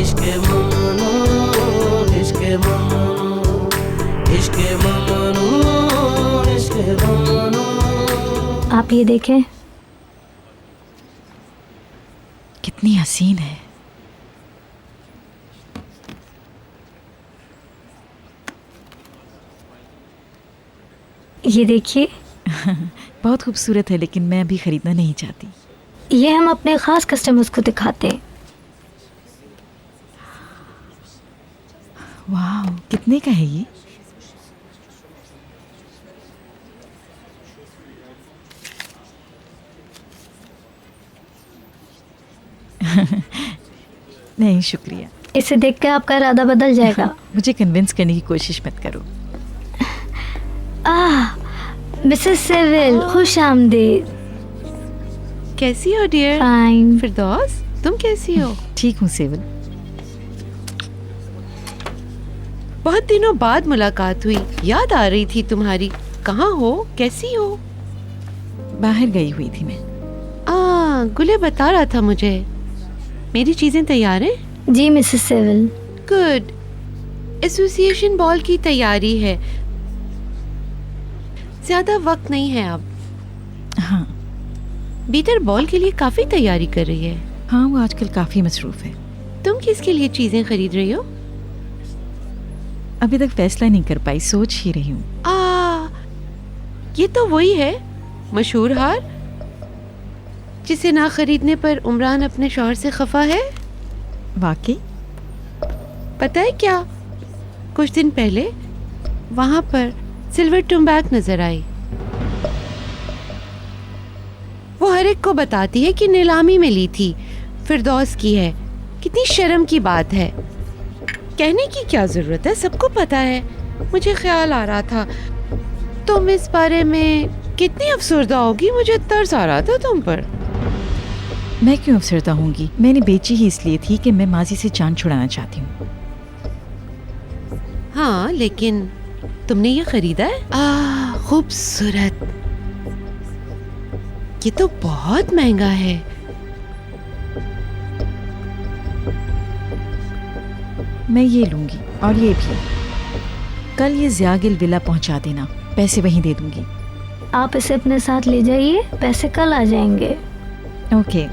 इश्क ममनू, इश्क ममनू, इश्क ममनू, इश्क ममनू। आप ये देखें, कितनी हसीन है। ये देखिए। बहुत खूबसूरत है, लेकिन मैं अभी खरीदना नहीं चाहती। ये हम अपने खास कस्टमर्स को दिखाते हैं। वाह, कितने का है ये? नहीं शुक्रिया। इसे देख के आपका इरादा बदल जाएगा। मुझे कन्विंस करने की कोशिश मत करो। मिसेस सेविल, खुश आमदीद। कैसी हो डियर? फाइन। फिरदौस, तुम कैसी हो? ठीक हूँ सेविल। बहुत दिनों बाद मुलाकात हुई, याद आ रही थी तुम्हारी। कहाँ हो, कैसी हो? बाहर गई हुई थी मैं। गुले बता रहा था मुझे। मेरी चीजें तैयार हैं? जी मिसेस सेविल। गुड। एसोसिएशन बॉल की तैयारी है, ज्यादा वक्त नहीं है अब। हाँ। बीटर बॉल के लिए काफी तैयारी कर रही है। हाँ, वो आजकल काफी मसरूफ है। तुम किसके लिए चीजें खरीद रही हो? अभी तक फैसला नहीं कर पाई, सोच ही रही हूँ। ये तो वही है मशहूर हार जिसे ना खरीदने पर उमरान अपने शौहर से खफा है। वाकई? पता है क्या, कुछ दिन पहले वहां पर सिल्वर टुम्बैक नजर आई। वो हर एक को बताती है कि नीलामी में ली थी, फिरदौस की है। कितनी शर्म की बात है। कहने की क्या जरूरत है, सबको पता है। मुझे ख्याल आ रहा था तुम इस बारे में कितनी अफसरदा होगी। मुझे तरस आ रहा था तुम पर। मैं क्यों अफसरदा होंगी? मैंने बेची ही इसलिए थी कि मैं माजी से जान छुड़ाना चाहती हूँ। हाँ, लेकिन तुमने ये खरीदा है? खूबसूरत। ये तो बहुत महंगा है। मैं ये लूंगी और ये भी। कल ये ज़ियागिल विला पहुंचा देना, पैसे वहीं दे दूंगी। आप इसे अपने साथ ले जाइए, पैसे कल आ जाएंगे। ओके।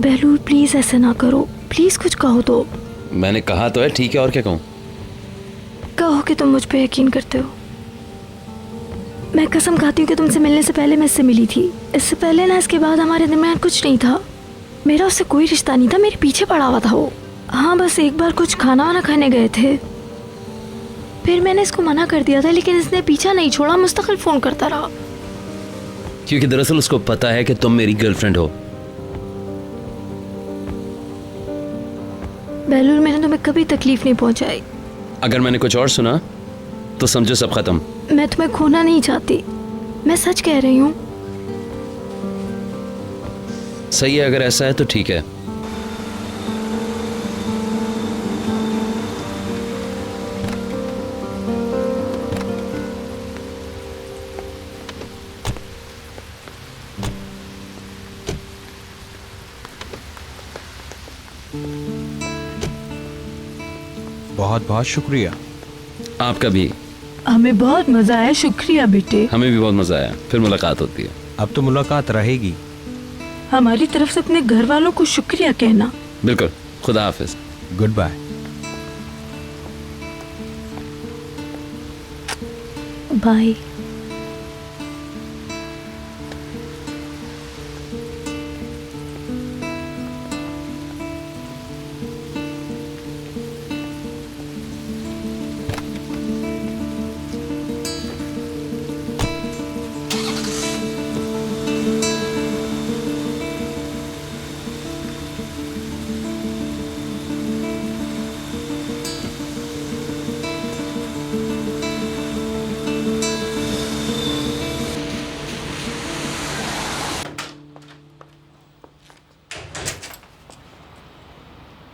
बहलूल प्लीज ऐसे ना करो, प्लीज कुछ कहो तो। मैंने कहा तो है, ठीक है, और क्या कहूँ? कहो कि तुम मुझ पे यकीन करते हो। मैं कसम खाती हूँ कि तुमसे मिलने से पहले मैं इससे मिली थी। इससे पहले ना, इसके बाद हमारे दरमियान कुछ नहीं था। मेरा उससे कोई रिश्ता नहीं था, मेरे पीछे पड़ा हुआ था वो। हाँ, बस एक बार कुछ खाना वाना खाने गए थे, फिर मैंने इसको मना कर दिया था, लेकिन इसने पीछा नहीं छोड़ा, मुस्तकिल फोन करता रहा। क्योंकि दरअसल उसको पता है कि तुम मेरी गर्लफ्रेंड हो। बहलूल, मैंने तुम्हें कभी तकलीफ नहीं पहुंचाई। अगर मैंने कुछ और सुना तो समझो सब खत्म। मैं तुम्हें खोना नहीं चाहती, मैं सच कह रही हूँ। सही है, अगर ऐसा है तो ठीक है। बहुत बहुत शुक्रिया। आपका भी। हमें बहुत मजा आया। शुक्रिया बेटे। हमें भी बहुत मजा आया। फिर मुलाकात होती है। अब तो मुलाकात रहेगी। हमारी तरफ से अपने घर वालों को शुक्रिया कहना। बिल्कुल। खुदा हाफिज। Good bye. बाय।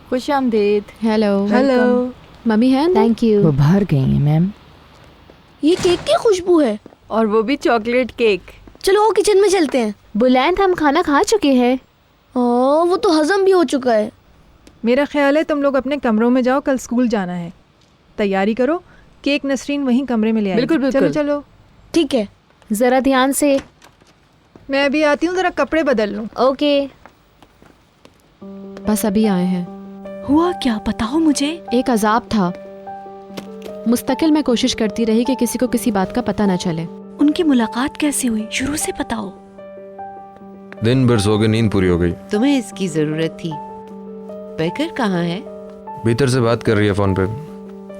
खुश आमदीद। हेलो। हेलो। मम्मी है? Thank you. वो बाहर गई हैं मैम। ये केक की खुशबू है, और वो भी चॉकलेट केक। चलो वो किचन में चलते हैं। बुलंद, हम खाना खा चुके हैं। वो तो हजम भी हो चुका है। मेरा ख्याल है तुम लोग अपने कमरों में जाओ, कल स्कूल जाना है। तैयारी करो, केक नसरीन वहीं कमरे में ले आएगी। बिल्कुल, बिल्कुल। चलो चलो। ठीक है, जरा ध्यान से। मैं अभी आती हूँ, जरा कपड़े बदल लूँ। ओके। बस अभी आए हैं। हुआ क्या, बताओ मुझे। एक अजाब था। मुस्तकिल मैं कोशिश करती रही कि किसी को किसी बात का पता न चले। उनकी मुलाकात कैसे हुई, शुरू से बताओ। दिन भर सो के नींद पूरी हो गई। तुम्हें इसकी जरूरत थी। बेकर कहाँ है? भीतर से बात कर रही है फोन पे।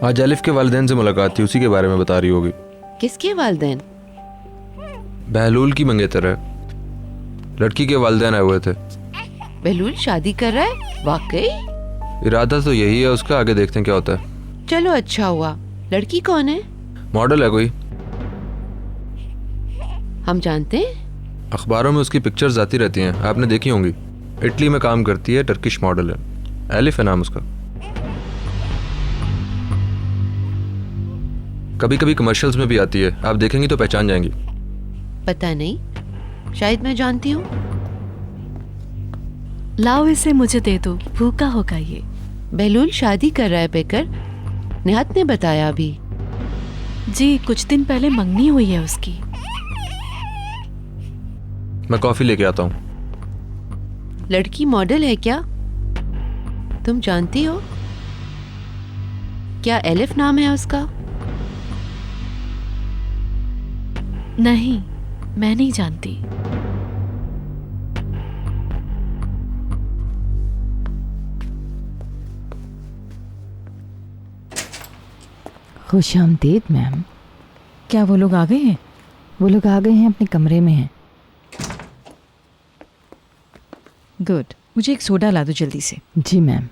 आज अलिफ के वालिदैन से मुलाकात थी, उसी के बारे में बता रही होगी। किसके वालिदैन? बहलूल की मंगेतर है, लड़की के वालिदैन आए हुए थे। बहलूल शादी कर रहा है? वाकई? इरादा तो यही है उसका, आगे देखते हैं क्या होता है। चलो अच्छा हुआ। लड़की कौन है? मॉडल है कोई। हम जानते हैं? अखबारों में उसकी पिक्चर्स आती रहती हैं, आपने देखी होंगी। इटली में काम करती है, टर्किश मॉडल है। एलिफ है नाम उसका। कभी कभी कमर्शियल्स में भी आती है, आप देखेंगी तो पहचान जाएंगी। पता नहीं, शायद मैं जानती हूँ। लाओ इसे मुझे दे दो, भूखा होगा ये। बहलूल शादी कर रहा है बेकर, निहात ने बताया अभी। जी, कुछ दिन पहले मंगनी हुई है उसकी। मैं कॉफी लेके आता हूँ। लड़की मॉडल है क्या? तुम जानती हो? क्या एलिफ नाम है उसका? नहीं, मैं नहीं जानती। खुशामदीद मैम। क्या वो लोग आ गए हैं? वो लोग आ गए हैं, अपने कमरे में हैं। गुड, मुझे एक सोडा ला दो जल्दी से। जी मैम।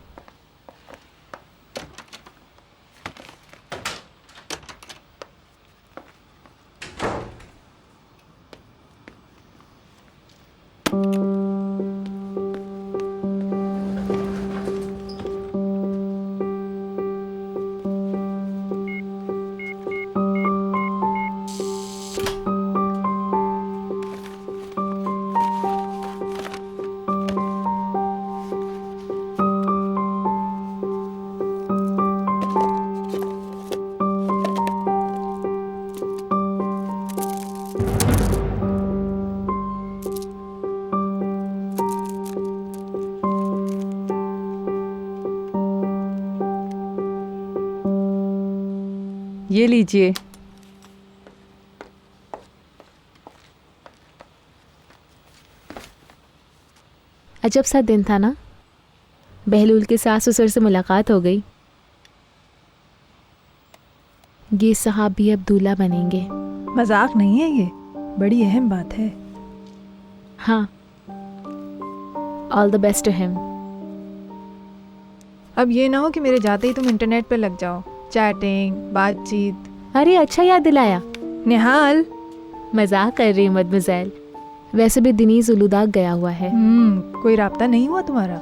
ये लीजिए। अजब सा दिन था ना। बहलूल के सास ससुर से मुलाकात हो गई। ये साहब भी अब दूल्हा बनेंगे। मजाक नहीं है ये, बड़ी अहम बात है। हाँ, all the best to him. अब ये ना हो कि मेरे जाते ही तुम इंटरनेट पे लग जाओ, चैटिंग, बातचीत। अरे अच्छा याद दिलाया। निहाल, मजाक कर रही हूँ मदमज़ैल। वैसे भी दिनीज उलूदाग गया हुआ है। कोई राब्ता नहीं हुआ तुम्हारा?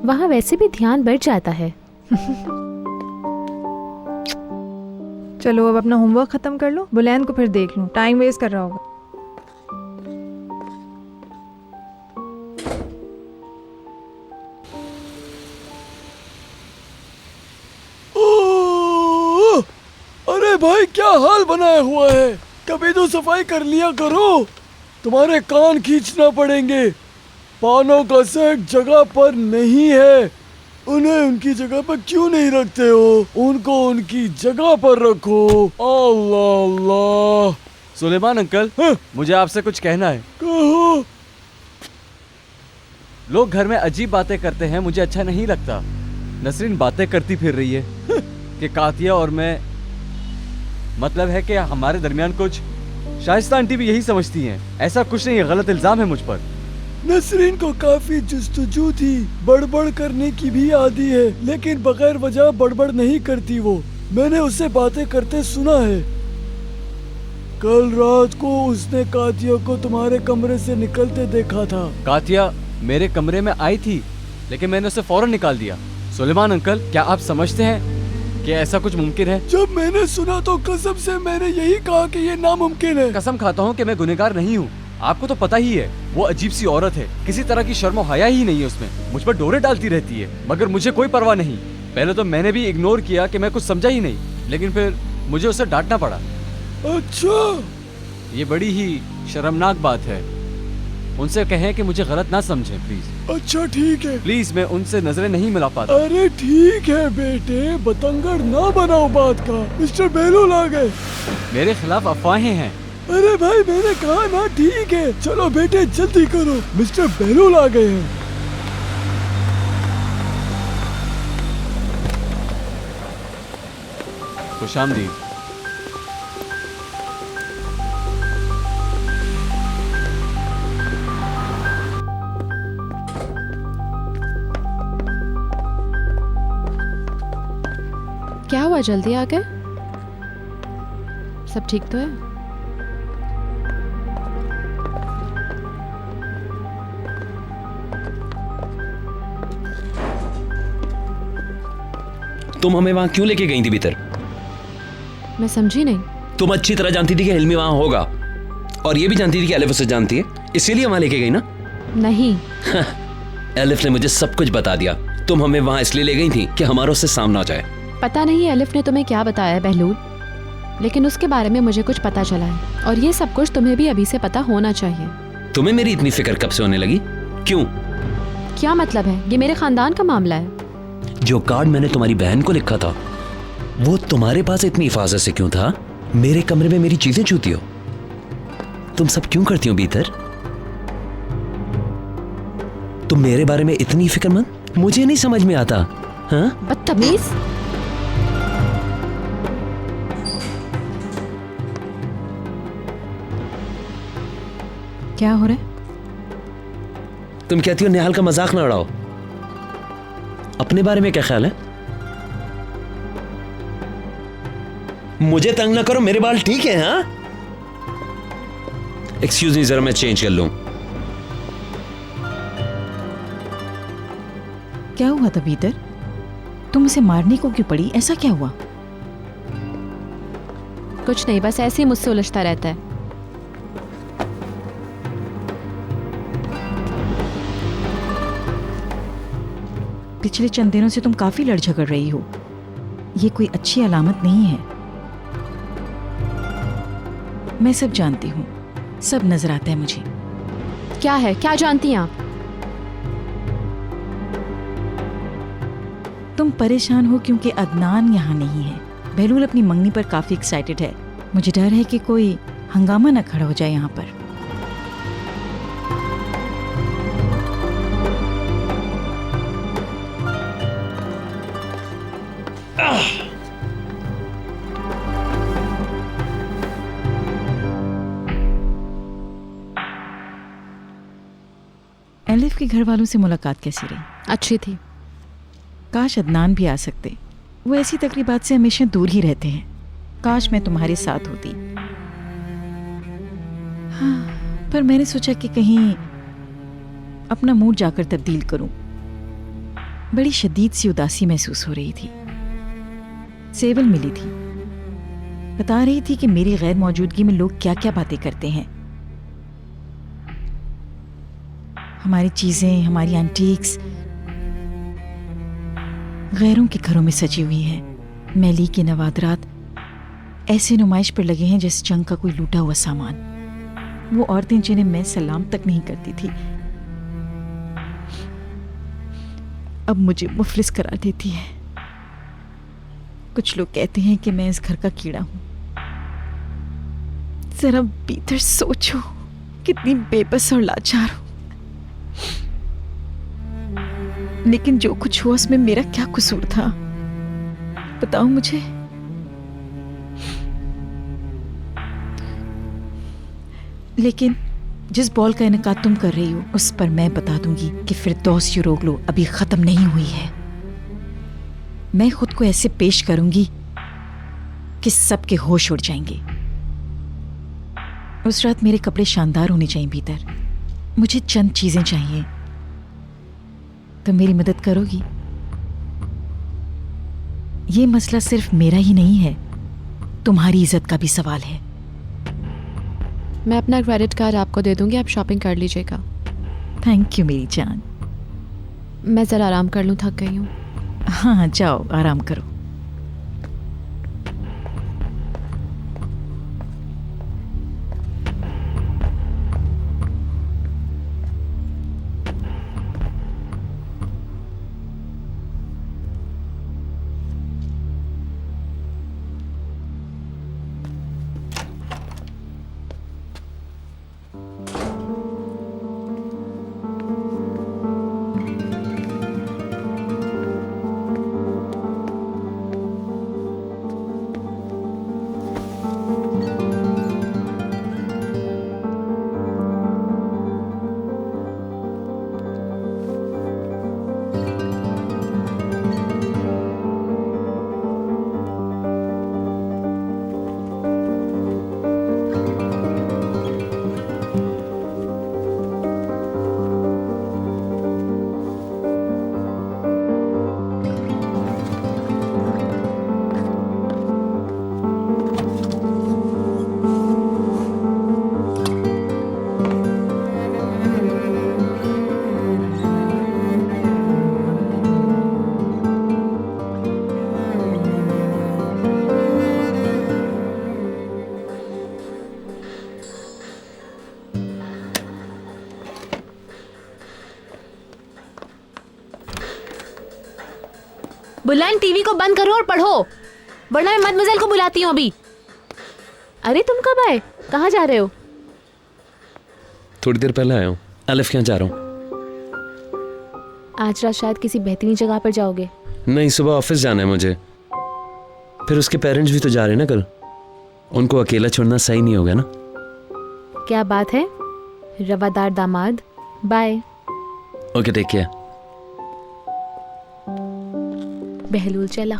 वहाँ वैसे भी ध्यान बढ़ जाता है। चलो अब अपना होमवर्क खत्म कर लो, बुलैन को फिर देख लूं, टाइम वेस्ट कर रहा होगा। अरे भाई क्या हाल बनाया हुआ है, कभी तो सफाई कर लिया करो, तुम्हारे कान खींचना पड़ेंगे। पानों का सेट जगह पर नहीं है, उन्हें उनकी जगह पर क्यों नहीं रखते हो? उनको उनकी जगह पर रखो। अल्लाह अल्लाह। सुलेमान अंकल, मुझे आपसे कुछ कहना है। कहो। लोग घर में अजीब बातें करते हैं, मुझे अच्छा नहीं लगता। नसरीन बातें करती फिर रही है कि कातिया और मैं, मतलब है कि हमारे दरमियान कुछ। शाइस्ता आंटी भी यही समझती हैं। ऐसा कुछ नहीं है, गलत इल्जाम है मुझ पर। नसरीन को काफी जुस्तजू थी, बड़बड़ करने की भी आदी है, लेकिन बगैर वजह बड़बड़ नहीं करती वो। मैंने उससे बातें करते सुना है। कल रात को उसने कातिया को तुम्हारे कमरे से निकलते देखा था। कातिया मेरे कमरे में आई थी, लेकिन मैंने उसे फौरन निकाल दिया। सुलेमान अंकल, क्या आप समझते हैं कि ऐसा कुछ मुमकिन है? जब मैंने सुना तो कसम से मैंने यही कहा कि ये नामुमकिन है। कसम खाता हूँ कि मैं गुनहगार नहीं हूँ। आपको तो पता ही है वो अजीब सी औरत है, किसी तरह की शर्म और हया ही नहीं है उसमें, मुझ पर डोरे डालती रहती है, मगर मुझे कोई परवाह नहीं। पहले तो मैंने भी इग्नोर किया कि मैं कुछ समझा ही नहीं, लेकिन फिर मुझे उसे डांटना पड़ा। अच्छा, ये बड़ी ही शर्मनाक बात है। उनसे कहें कि मुझे गलत ना समझें प्लीज। अच्छा ठीक है। प्लीज, मैं उनसे नजरें नहीं मिला पाता। अरे ठीक है बेटे, बतंगड़ ना बनाओ बात का। मिस्टर बेहलूल आ गए। मेरे खिलाफ अफवाहें हैं। अरे भाई मैंने कहा ना ठीक है। चलो बेटे जल्दी करो, मिस्टर बेहलूल आ गए हैं। खुशामदीद। क्या हुआ, जल्दी आ गए? सब ठीक तो है? तुम हमें वहां क्यों लेके गई थी भीतर? मैं समझी नहीं। तुम अच्छी तरह जानती थी कि हिल्मी वहां होगा, और ये भी जानती थी कि एलिफ उसे जानती है, इसीलिए वहां लेके गई ना? नहीं। एलिफ ने मुझे सब कुछ बता दिया। तुम हमें वहां इसलिए ले गई थी कि हमारा उससे सामना हो जाए। पता नहीं एलिफ ने तुम्हें क्या बताया है बहलूल, लेकिन उसके बारे में मुझे कुछ पता चला है, और ये सब कुछ तुम्हें भी अभी से पता होना चाहिए। तुम्हें मेरी इतनी फिक्र कब से होने लगी? क्यों? क्या मतलब है? ये मेरे खानदान का मामला है। जो कार्ड मैंने तुम्हारी बहन को लिखा था वो तुम्हारे पास इतनी हिफाजत से क्यों था? मेरे कमरे में मेरी चीजें छूती हो? तुम सब क्यों करती हो भीतर? तुम मेरे बारे में इतनी फिक्रमंद? मुझे नहीं समझ में आता। हाँ? बदतमीज। क्या हो रहा है? तुम कहती हो निहाल का मजाक ना उड़ाओ। अपने बारे में क्या ख्याल है? मुझे तंग ना करो, मेरे बाल ठीक है। हाँ, एक्सक्यूज मी, जरा मैं चेंज कर लूं। क्या हुआ था भीतर? तुम उसे मारने को क्यों पड़ी? ऐसा क्या हुआ? कुछ नहीं, बस ऐसे ही मुझसे उलझता रहता है। पिछले चंद दिनों से तुम काफी लड़ झगड़ रही हो। ये कोई अच्छी अलामत नहीं है। मैं सब जानती हूँ, सब नजर आता है मुझे। क्या है? क्या जानती हैं आप? तुम परेशान हो क्योंकि अदनान यहाँ नहीं है। बहलूल अपनी मंगनी पर काफी एक्साइटेड है। मुझे डर है कि कोई हंगामा न खड़ा हो जाए यहाँ पर। एलिफ के घर वालों से मुलाकात कैसी रही? अच्छी थी। काश अदनान भी आ सकते। वो ऐसी तकरीबात से हमेशा दूर ही रहते हैं। काश मैं तुम्हारे साथ होती। हाँ, पर मैंने सोचा कि कहीं अपना मूड जाकर तब्दील करूं। बड़ी शदीद सी उदासी महसूस हो रही थी। सेवल मिली थी, बता रही थी कि मेरी गैर मौजूदगी में लोग क्या क्या बातें करते हैं। हमारी चीजें, हमारी एंटीक्स गैरों के घरों में सजी हुई हैं। मैली के नवादरात ऐसे नुमाइश पर लगे हैं जैसे जंग का कोई लूटा हुआ सामान। वो औरतें जिन्हें मैं सलाम तक नहीं करती थी, अब मुझे मुफलिस करार देती है। कुछ लोग कहते हैं कि मैं इस घर का कीड़ा हूं। जरा भीतर सोचो, कितनी बेबस और लाचार हूं। लेकिन जो कुछ हुआ उसमें मेरा क्या कसूर था? बताओ मुझे। लेकिन जिस बॉल का इनकार तुम कर रही हो उस पर मैं बता दूंगी कि फिरदौस यूरोग्लो अभी खत्म नहीं हुई है। मैं खुद को ऐसे पेश करूंगी कि सबके होश उड़ जाएंगे। उस रात मेरे कपड़े शानदार होने चाहिए भीतर। मुझे चंद चीजें चाहिए, तो मेरी मदद करोगी? ये मसला सिर्फ मेरा ही नहीं है, तुम्हारी इज्जत का भी सवाल है। मैं अपना क्रेडिट कार्ड आपको दे दूंगी, आप शॉपिंग कर लीजिएगा। थैंक यू मेरी जान। मैं ज़रा आराम कर लूँ, थक गई हूँ। हाँ जाओ आराम करो। बुलान, टीवी को बंद करो और पढ़ो, वरना मैं मदमज़ेल को बुलाती हूँ अभी। अरे तुम कब आए? कहाँ जा रहे हो? थोड़ी देर पहले आया हूँ। अलिफ क्या जा रहा हूँ? आज रात शायद किसी बेहतरीन जगह पर जाओगे। नहीं, सुबह ऑफिस जाना है मुझे। फिर उसके पेरेंट्स भी तो जा रहे हैं ना कल। उनको अकेला छोड़ना सही नहीं होगा ना। क्या बात है, रवादार दामाद। Bye. Okay, take care. Bahlul चला।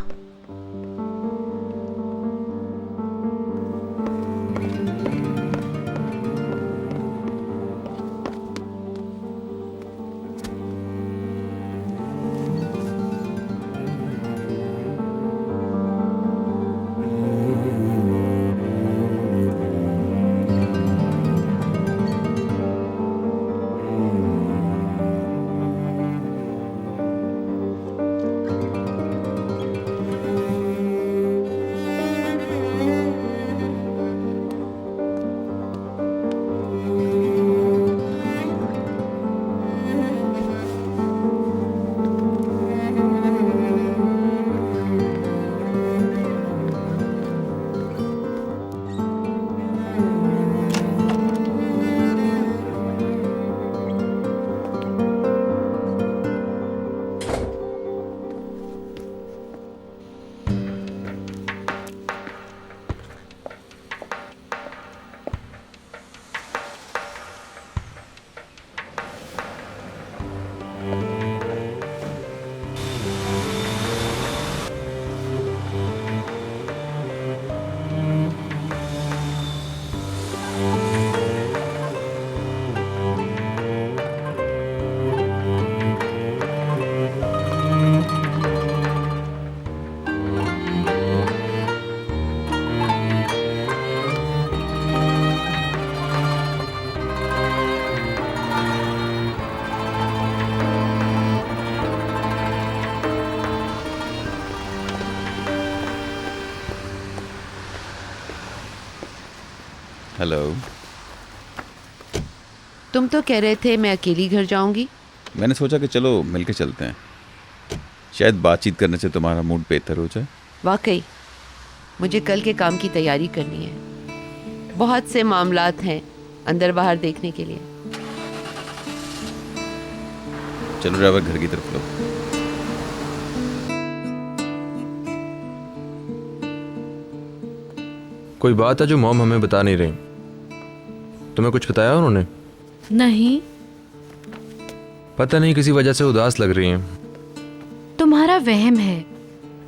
हेलो। तुम तो कह रहे थे मैं अकेली घर जाऊंगी। मैंने सोचा कि चलो मिलके चलते हैं, शायद बातचीत करने से तुम्हारा मूड बेहतर हो जाए। वाकई मुझे कल के काम की तैयारी करनी है। बहुत से मामलात हैं अंदर बाहर देखने के लिए। चलो ड्राइवर, घर की तरफ लो। कोई बात है जो मॉम हमें बता नहीं रही? तुम्हें कुछ बताया उन्होंने? नहीं। पता नहीं, किसी वजह से उदास लग रही हैं। तुम्हारा वहम है।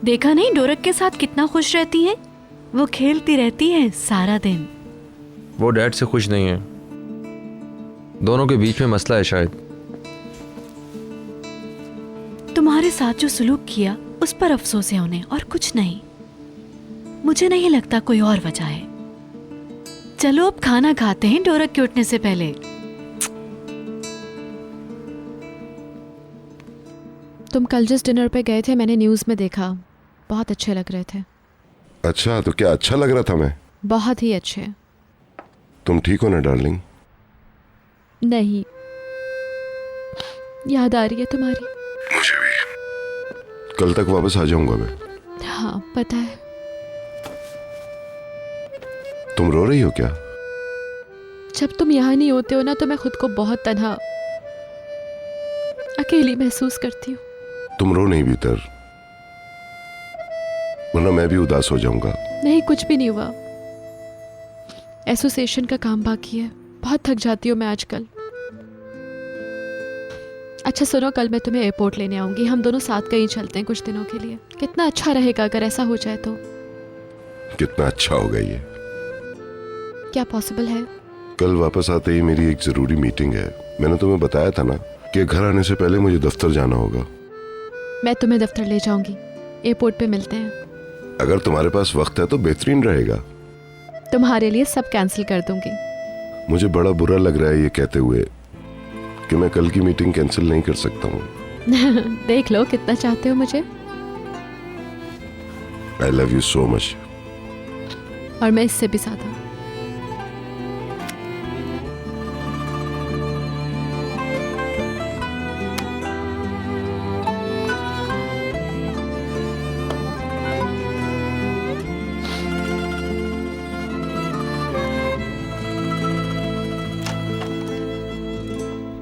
देखा नहीं डोरक के साथ कितना खुश रहती है? वो खेलती रहती है सारा दिन। वो डैड से खुश नहीं है। दोनों के बीच में मसला है शायद। तुम्हारे साथ जो सलूक किया उस पर अफसोस है उन्हें, और कुछ नहीं। मुझे नहीं लगता कोई और वजह है। चलो अब खाना खाते हैं डोरक के उठने से पहले। तुम कल जिस डिनर पे गए थे मैंने न्यूज़ में देखा, बहुत अच्छे लग रहे थे। अच्छा, तो क्या अच्छा लग रहा था मैं? बहुत ही अच्छे। तुम ठीक हो ना डार्लिंग? नहीं, याद आ रही है तुम्हारी। मुझे भी। कल तक वापस आ जाऊंगा मैं। हाँ पता है। तुम रो रही हो क्या? जब तुम यहाँ नहीं होते हो ना तो मैं खुद को बहुत तन्हा, अकेली महसूस करती हूँ। तुम रो नहीं भीतर, वरना मैं भी उदास हो जाऊंगा। नहीं, कुछ भी नहीं हुआ। एसोसिएशन का काम बाकी है, बहुत थक जाती हूँ मैं आजकल। अच्छा सुनो, कल मैं तुम्हें एयरपोर्ट लेने आऊंगी, हम दोनों साथ कहीं चलते हैं कुछ दिनों के लिए। कितना अच्छा रहेगा अगर ऐसा हो जाए तो। कितना अच्छा होगा ये। क्या पॉसिबल है? कल वापस आते ही मेरी एक जरूरी मीटिंग है। मैंने तुम्हें बताया था ना कि घर आने से पहले मुझे दफ्तर जाना होगा। मैं तुम्हें दफ्तर ले जाऊंगी, एयरपोर्ट पे मिलते हैं। अगर तुम्हारे पास वक्त है तो बेहतरीन रहेगा। तुम्हारे लिए सब कैंसिल कर दूंगी। मुझे बड़ा बुरा लग रहा है ये कहते हुए कि मैं कल की मीटिंग कैंसिल नहीं कर सकता हूँ। देख लो कितना चाहते हो मुझे। I love you so much. और मैं इससे भी ज्यादा।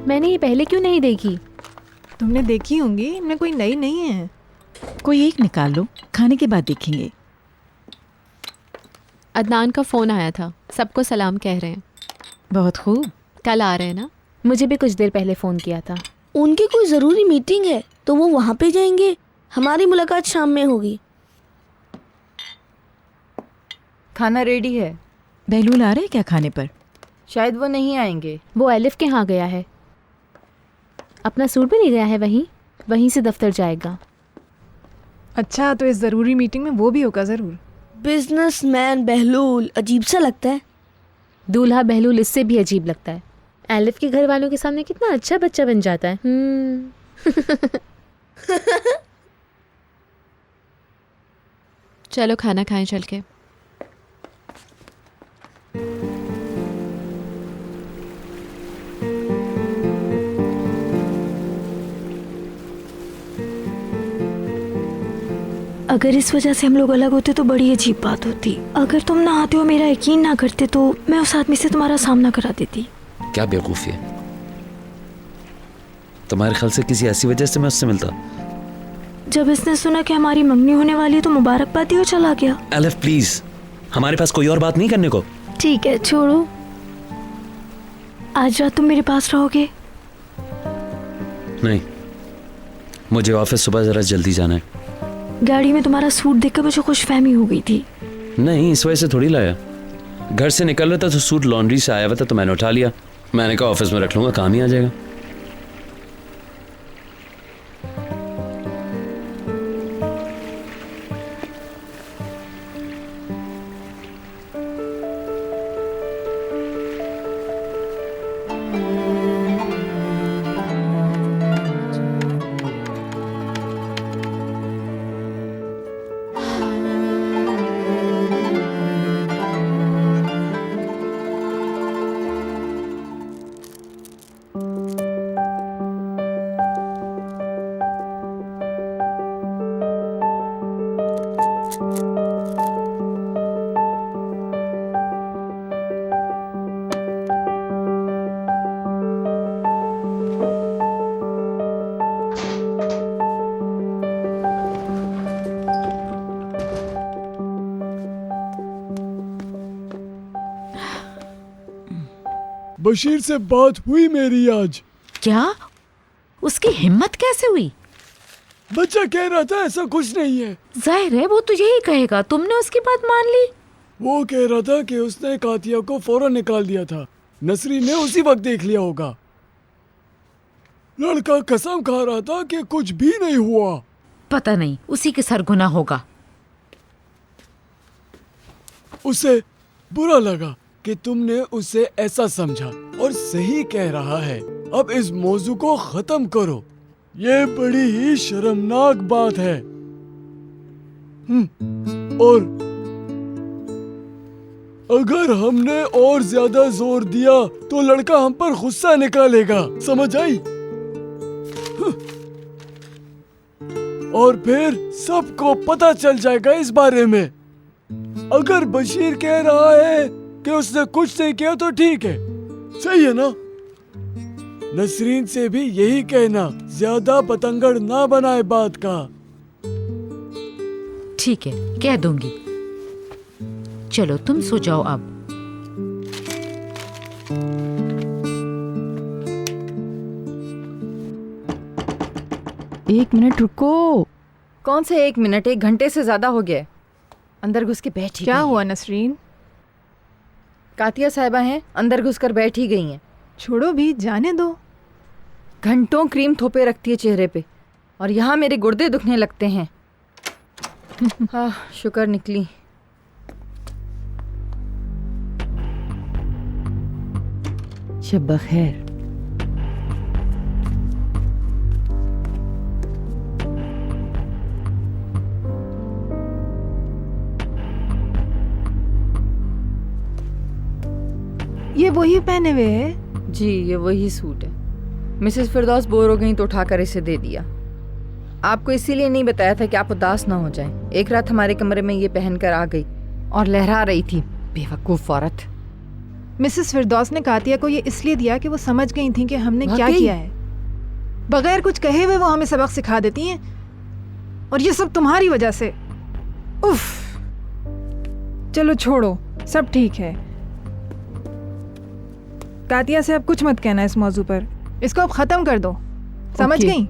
मैंने ये पहले क्यों नहीं देखी? तुमने देखी होंगी, इनमें कोई नई नहीं है। कोई एक निकाल लो, खाने के बाद देखेंगे। अदनान का फोन आया था, सबको सलाम कह रहे हैं। बहुत खूब। कल आ रहे हैं ना? मुझे भी कुछ देर पहले फ़ोन किया था। उनकी कोई ज़रूरी मीटिंग है तो वो वहाँ पे जाएंगे। हमारी मुलाकात शाम में होगी। खाना रेडी है। बहलूल आ रहे हैं क्या खाने पर? शायद वो नहीं आएंगे। वो एलिफ के यहाँ गया है, अपना सूट भी नहीं गया है, वहीं से दफ्तर जाएगा। अच्छा, तो इस ज़रूरी मीटिंग में वो भी होगा ज़रूर। बिजनेसमैन बहलूल अजीब सा लगता है। दूल्हा बहलूल इससे भी अजीब लगता है। एलिफ के घर वालों के सामने कितना अच्छा बच्चा बन जाता है। चलो खाना खाएं चल के। अगर इस वजह से हम लोग अलग होते तो बड़ी अजीब बात होती। अगर तुम ना आते हो, मेरा यकीन ना करते, तो मैं उस आदमी से तुम्हारा सामना करा देती। क्या बेवकूफ़ी है तुम्हारे ख्याल से किसी ऐसी वजह से मैं उससे मिलता? जब इसने सुना कि हमारी मंगनी होने वाली है तो मुबारकबाद दियो चला गया। एलिफ प्लीज, हमारे पास कोई और बात नहीं करने को। ठीक है छोड़ो, आज रात तुम मेरे पास रहोगे? नहीं, मुझे ऑफिस सुबह जरा जल्दी जाना है। गाड़ी में तुम्हारा सूट देखकर मुझे खुशफहमी हो गई थी। नहीं, इस वजह से थोड़ी लाया। घर से निकल रहा था तो सूट लॉन्ड्री से आया हुआ था तो मैंने उठा लिया। मैंने कहा ऑफिस में रख लूंगा, काम ही आ जाएगा। बशीर से बात हुई मेरी आज। क्या? उसकी हिम्मत कैसे हुई? बच्चा कह रहा था ऐसा कुछ नहीं है। जाहिर है वो तो यही कहेगा, तुमने उसकी बात मान ली। वो कह रहा था कि उसने कातिया को फौरन निकाल दिया था। नसरीन ने उसी वक्त देख लिया होगा। लड़का कसम खा रहा था कि कुछ भी नहीं हुआ। पता नहीं, उसी के सरगुना होगा। उसे बुरा लगा कि तुमने उसे ऐसा समझा और सही कह रहा है। अब इस मौजू को खत्म करो। ये बड़ी ही शर्मनाक बात है। और अगर हमने और ज्यादा जोर दिया तो लड़का हम पर गुस्सा निकालेगा, समझ आई? और फिर सबको पता चल जाएगा इस बारे में। अगर बशीर कह रहा है कि उसने कुछ नहीं किया तो ठीक है, सही है ना? नसरीन से भी यही कहना, ज्यादा पतंगड़ ना बनाए बात का। ठीक है, कह दूंगी। चलो तुम सो जाओ अब। एक मिनट रुको। कौन से 1 मिनट, 1 घंटे से ज्यादा हो गया। अंदर घुस के बैठी। क्या हुआ नसरीन? कातिया साहिबा हैं, अंदर घुसकर बैठी गई हैं। छोड़ो भी, जाने दो। घंटों क्रीम थोपे रखती है चेहरे पे, और यहाँ मेरे गुर्दे दुखने लगते हैं। हाँ, शुक्र निकली। शब बखैर। ये वही पहने हुए है? जी, ये वही सूट है। मिसेस फिरदौस बोर हो गई तो उठाकर इसे दे दिया। आपको इसीलिए नहीं बताया था कि आप उदास ना हो जाएं। एक रात हमारे कमरे में ये पहनकर आ गई और लहरा रही थी, बेवकूफ़ औरत। मिसेस फिरदौस ने कातिया को ये इसलिए दिया कि वो समझ गई थी कि हमने क्या किया है। बगैर कुछ कहे हुए वो हमें सबक सिखा देती हैं, और ये सब तुम्हारी वजह से। उफ, चलो छोड़ो, सब ठीक है। कातिया से अब कुछ मत कहना इस मौजू पर। इसको अब खत्म कर दो, समझ गई?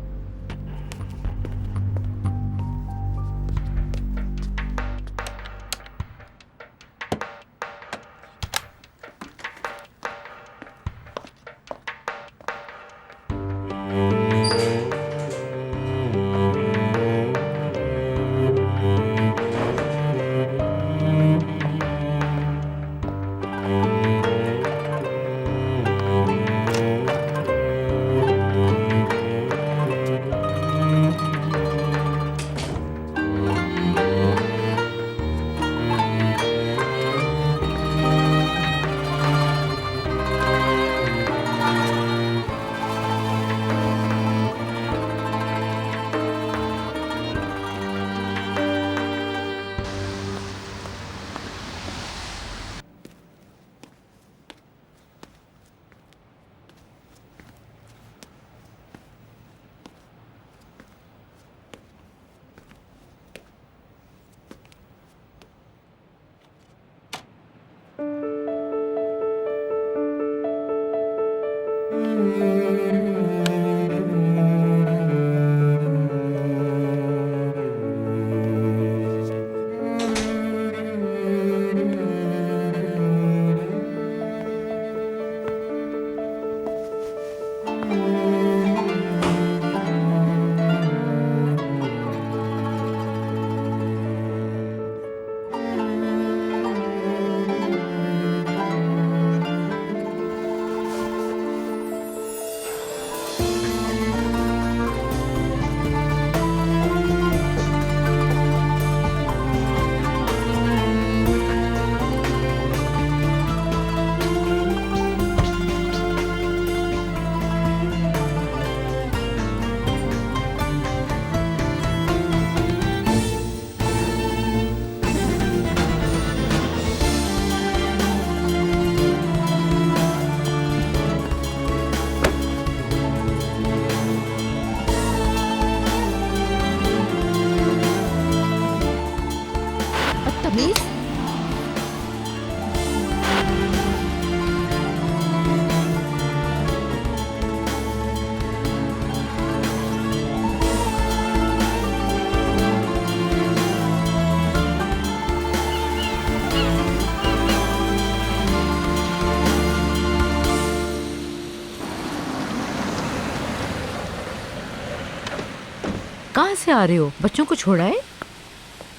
कहाँ से आ रहे हो? बच्चों को छोड़ा है?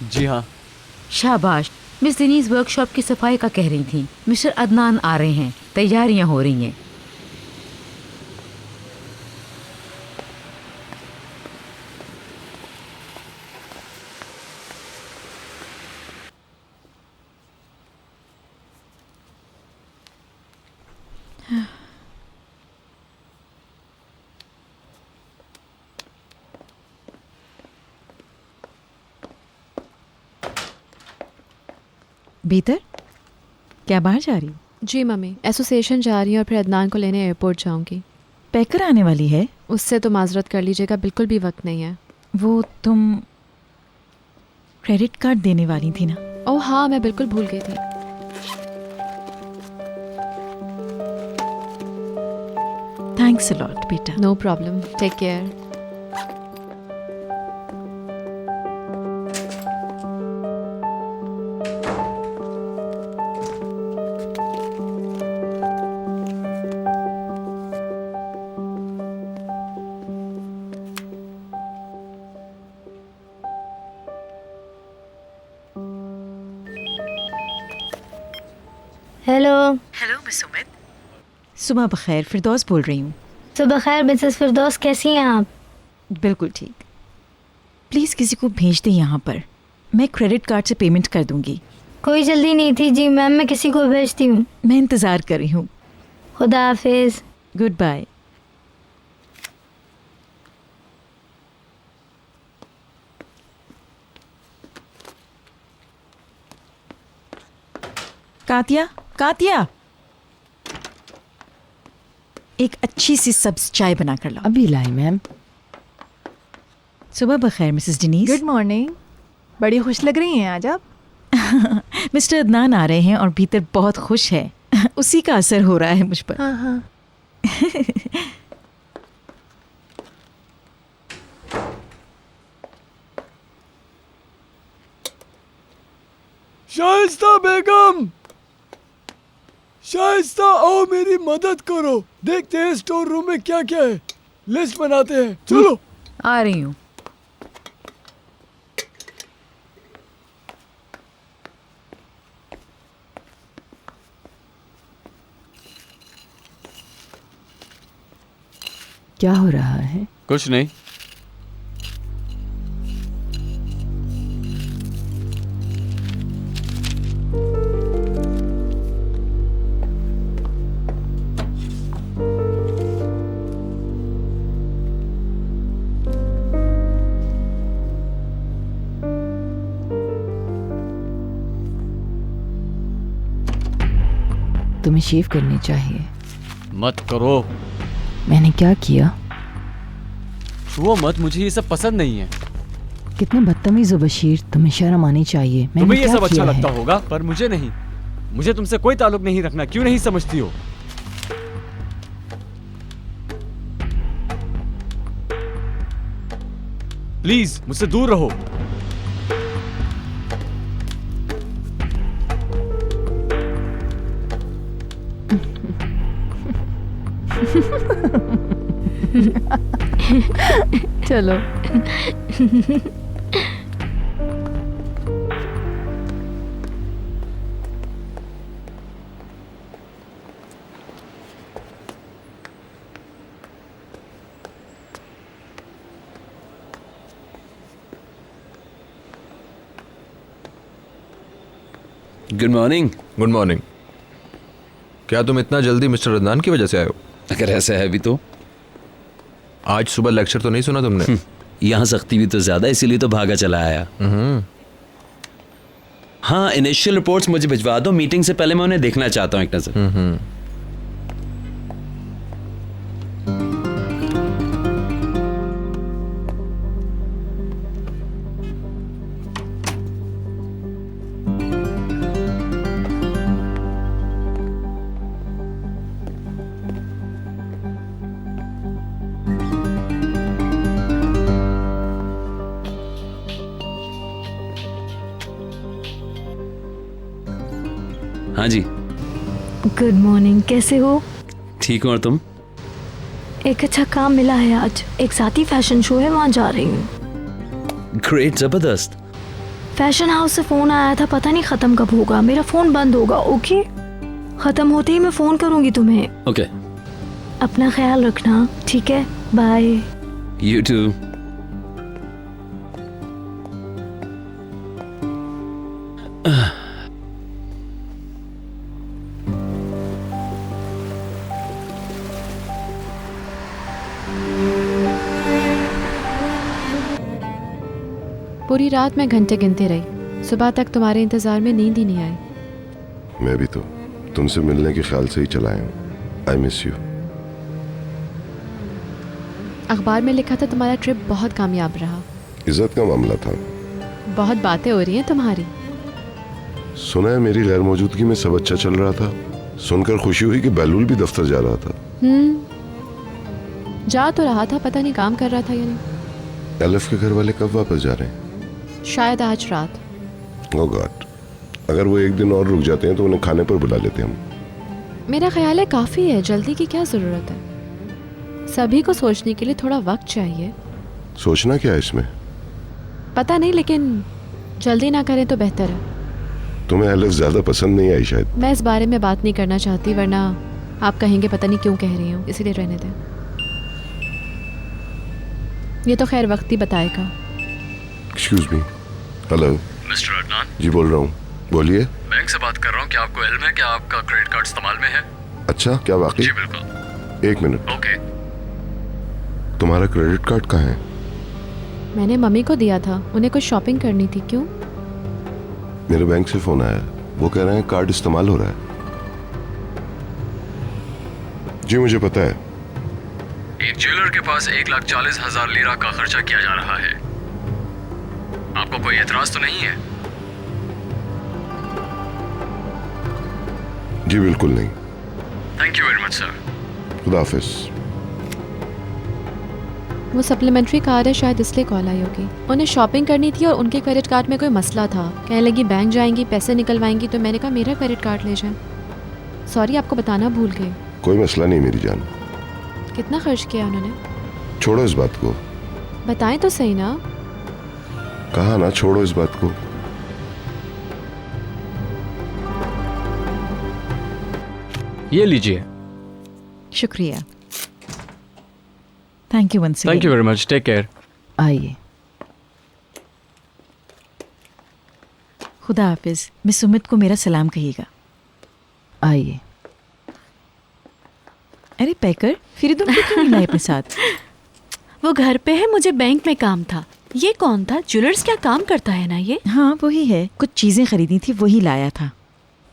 जी हाँ। शाबाश, मिस दिनीज वर्कशॉप की सफाई का कह रही थी। मिस्टर अदनान आ रहे हैं, तैयारियां हो रही हैं। भीतर क्या बाहर जा रही? जी मम्मी, एसोसिएशन जा रही हूँ और फिर अदनान को लेने एयरपोर्ट जाऊँगी। पैकर आने वाली है? उससे तो माजरत कर लीजिएगा, बिल्कुल भी वक्त नहीं है। वो तुम क्रेडिट कार्ड देने वाली थी ना? ओह हाँ, मैं बिल्कुल भूल गई थी। थैंक्स अ लॉट बेटा। No problem, take care. Hello. Hello miss Umid. सुबह बखैर, फिरदौस बोल रही हूँ। सुबह खैर मिसेस फिरदौस, कैसी हैं आप? बिल्कुल ठीक। प्लीज़ किसी को भेज दे यहाँ पर, मैं क्रेडिट कार्ड से पेमेंट कर दूंगी। कोई जल्दी नहीं थी जी मैम, मैं किसी को भेजती हूँ। मैं इंतज़ार कर रही हूँ। खुदा हाफिज। Good bye. कातिया, कातिया, एक अच्छी सी सब्ज चाय बना कर लाओ। अभी लाई मैम। सुबह बखैर मिसेस डिनीज। Good morning. बड़ी खुश लग रही हैं आज आप। मिस्टर अदनान आ रहे हैं और भीतर बहुत खुश है। उसी का असर हो रहा है मुझ पर। हाँ हाँ। शाइस्ता बेगम, शाइस्ता आओ मेरी मदद करो। देखते हैं स्टोर रूम में क्या क्या है, लिस्ट बनाते हैं। चलो। आ रही हूँ। क्या हो रहा है? कुछ नहीं। तुम्हें शेव करनी चाहिए। मत करो। मैंने क्या किया? छुओ मत, मुझे ये सब पसंद नहीं है। कितने बदतमीज हो बशीर, तुम्हें शर्म आनी चाहिए। मैंने तुम्हें ये क्या सब अच्छा किया लगता है? होगा पर मुझे नहीं। मुझे तुमसे कोई ताल्लुक नहीं रखना, क्यों नहीं समझती हो? प्लीज मुझसे दूर रहो। चलो। Good morning. Good morning. क्या तुम इतना जल्दी मिस्टर अदनान की वजह से आए हो? अगर ऐसा है भी तो। आज सुबह लेक्चर तो नहीं सुना तुमने? यहाँ सख्ती भी तो ज्यादा, इसीलिए तो भागा चला आया। हाँ, इनिशियल रिपोर्ट्स मुझे भिजवा दो, मीटिंग से पहले मैं उन्हें देखना चाहता हूँ एक नजर। हाँ जी। गुड मॉर्निंग, कैसे हो? ठीक हूँ, और तुम? एक अच्छा काम मिला है आज, एक साथी फैशन शो है, वहाँ जा रही हूँ। ग्रेट, जबरदस्त। फैशन हाउस से फ़ोन आया था, पता नहीं ख़त्म कब होगा। मेरा फ़ोन बंद होगा, ओके? ख़त्म होते ही मैं फ़ोन करूँगी तुम्हें। ओके। अपना ख्याल रखना, ठीक है? बाय। You too. पूरी रात मैं घंटे गिनती रही, सुबह तक तुम्हारे इंतजार में नींद ही नहीं आई। मैं भी तो तुमसे मिलने के ख्याल से ही चला आया हूँ। I miss you. अखबार में लिखा था तुम्हारा ट्रिप बहुत कामयाब रहा। इज्जत का मामला था। बहुत बातें हो रही हैं तुम्हारी। सुना है मेरी गैर मौजूदगी में सब अच्छा चल रहा था। सुनकर खुशी हुई कि बहलूल भी दफ्तर जा रहा था। जा तो रहा था, पता नहीं काम कर रहा था या नहीं। एलिफ के घर वाले कब वापस जा रहे हैं? शायद आज रात। ओह गॉड, अगर वो एक दिन और रुक जाते हैं तो उन्हें खाने पर बुला लेते हम। मेरा ख्याल है काफ़ी है, जल्दी की क्या ज़रूरत है? सभी को सोचने के लिए थोड़ा वक्त चाहिए। सोचना क्या है इसमें? पता नहीं, लेकिन जल्दी ना करें तो बेहतर है। तुम्हें एलिफ ज़्यादा पसंद नहीं आई शायद। मैं इस बारे में बात नहीं करना चाहती, वरना आप कहेंगे पता नहीं क्यों कह रही हूँ, इसीलिए रहने दें। ये तो खैर वक्त ही बताएगा। Excuse me. Hello mister Adnan. जी बोल रहा हूँ, बोलिए। बैंक से बात कर रहा हूँ। क्या आपको इल्म है कि आपका क्रेडिट कार्ड इस्तेमाल में है? अच्छा, क्या वाकई? जी बिल्कुल। एक मिनट। ओके। तुम्हारा क्रेडिट कार्ड कहाँ है? मैंने मम्मी को दिया था, उन्हें कुछ शॉपिंग करनी थी। क्यों? मेरे बैंक से फोन आया, वो कह रहे हैं कार्ड इस्तेमाल हो रहा है। जी मुझे पता है। एक ज्वेलर के पास 1,40,000 लीरा का खर्चा किया जा रहा है। आपको कोई एतराज तो नहीं है? जी बिल्कुल नहीं। Thank you very much sir. खुदा हाफिज। वो सप्लीमेंट्री कार्ड है, शायद इसलिए कॉल आई होगी। उन्हें शॉपिंग करनी थी और उनके क्रेडिट कार्ड में कोई मसला था। कहने लगी बैंक जाएंगी, पैसे निकलवाएंगी, तो मैंने कहा मेरा क्रेडिट कार्ड ले जाएं। सॉरी, आपको बताना भूल गए। कोई मसला नहीं मेरी जान। कितना खर्च किया उन्होंने? छोड़ो इस बात को। बताएं तो सही ना। कहा ना, छोड़ो इस बात को। ये लीजिए। शुक्रिया। Thank you once thank you very much. Take care. आइए। खुदा हाफिज। मिस सुमित को मेरा सलाम कहिएगा। आइए। अरे पैकर, फिरिदुन को क्यों नहीं लाए अपने साथ? वो घर पे है, मुझे बैंक में काम था। ये कौन था? ज्वेलर्स क्या काम करता है ना ये? हाँ वही है, कुछ चीजें खरीदी थी, वही लाया था।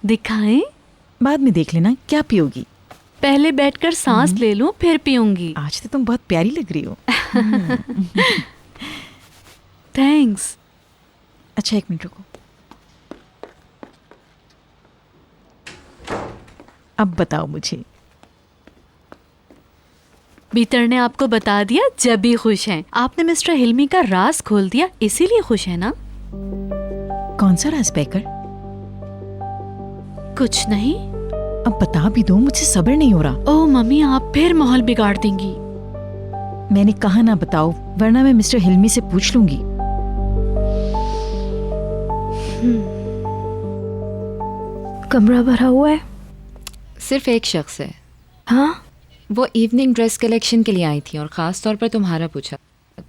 दिखाएं? बाद में देख लेना। क्या पियोगी? पहले बैठकर सांस ले लूं, फिर पीऊंगी। आज तो तुम बहुत प्यारी लग रही हो। थैंक्स। अच्छा एक मिनट रुको। अब बताओ मुझे। बीतर ने आपको बता दिया, जब भी खुश हैं। आपने मिस्टर हिल्मी का राज खोल दिया, इसीलिए खुश है ना? कौन सा राज पैकर? कुछ नहीं। अब बता भी दो, मुझे सब्र नहीं हो रहा। ओह मम्मी, आप फिर माहौल बिगाड़ देंगी। मैंने कहा ना बताओ, वरना मैं मिस्टर हिल्मी से पूछ लूंगी। कमरा भरा हुआ है? सिर्फ एक शख्स है। हाँ? वो इवनिंग ड्रेस कलेक्शन के लिए आई थी और ख़ास तौर पर तुम्हारा पूछा।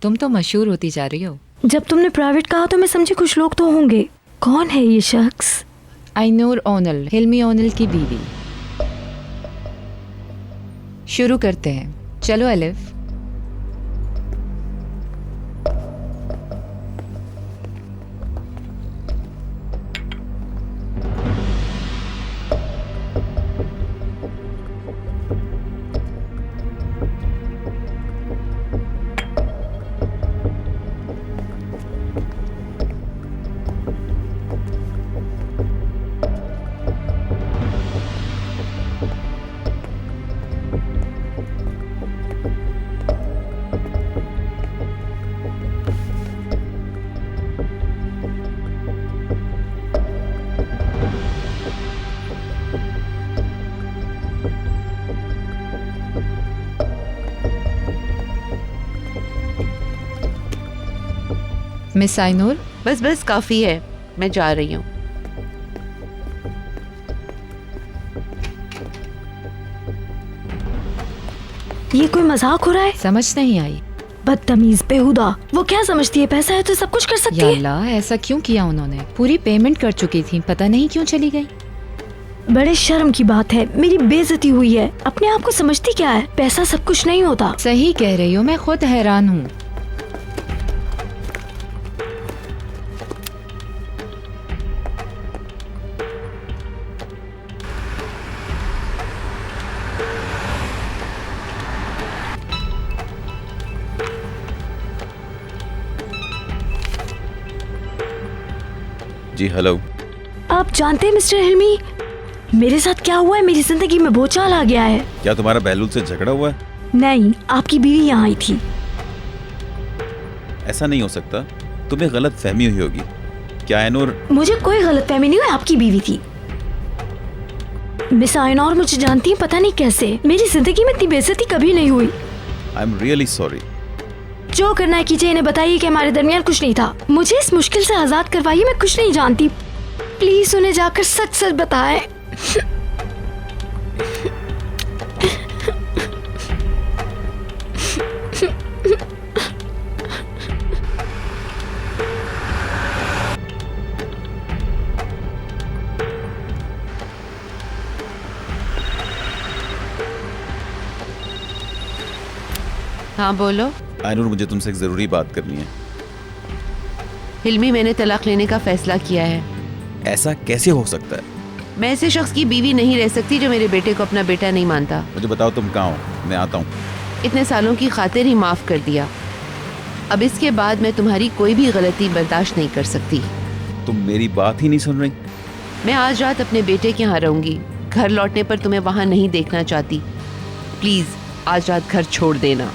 तुम तो मशहूर होती जा रही हो। जब तुमने प्राइवेट कहा तो मैं समझी कुछ लोग तो होंगे। कौन है ये शख्स? आइनूर ओनल, हिल्मी ओनल की बीवी। शुरू करते हैं। चलो अलिफ। मिस आइनूर, बस बस काफी है, मैं जा रही हूँ। ये कोई मजाक हो रहा है? समझ नहीं आई। बदतमीज, बेहुदा। वो क्या समझती है पैसा है तो सब कुछ कर सकती या है? अल्लाह, ऐसा क्यों किया उन्होंने? पूरी पेमेंट कर चुकी थी, पता नहीं क्यों चली गई। बड़े शर्म की बात है, मेरी बेइज्जती हुई है। अपने आप को समझती क्या है? पैसा सब कुछ नहीं होता। सही कह रही हो, मैं खुद हैरान हूँ। जी हेलो। आप जानते हैं मिस्टर हिल्मी, मेरे साथ क्या हुआ है? मेरी जिंदगी में भूचाल आ गया है। क्या तुम्हारा बहलूल से झगड़ा हुआ है? नहीं, आपकी बीवी यहाँ आई थी। ऐसा नहीं हो सकता, तुम्हें गलत फहमी हुई होगी। क्या ऐनूर? मुझे कोई गलत फहमी नहीं हुई, आपकी बीवी थी। मिस आयनौर मुझे जानती है, पता नहीं कैसे। मेरी जिंदगी में इतनी बेइज्जती कभी नहीं हुई। I am really sorry. जो करना है कीजिए, इन्हें बताइए कि हमारे दरमियान कुछ नहीं था। मुझे इस मुश्किल से आजाद करवाइए, मैं कुछ नहीं जानती। प्लीज उन्हें जाकर सच सच बताएं। हाँ बोलो। ऐनूर, मुझे तुमसे एक जरूरी बात करनी है। हिल्मी, मैंने तलाक लेने का फैसला किया है। ऐसा कैसे हो सकता है? मैं ऐसे शख्स की बीवी नहीं रह सकती जो मेरे बेटे को अपना बेटा नहीं मानता। मुझे बताओ तुम कहाँ हो, मैं आता हूँ। इतने सालों की खातिर ही माफ कर दिया। अब इसके बाद मैं तुम्हारी कोई भी गलती बर्दाश्त नहीं कर सकती। तुम मेरी बात ही नहीं सुन रही। मैं आज रात अपने बेटे के यहाँ रहूंगी। घर लौटने पर तुम्हें वहाँ नहीं देखना चाहती। प्लीज आज रात घर छोड़ देना।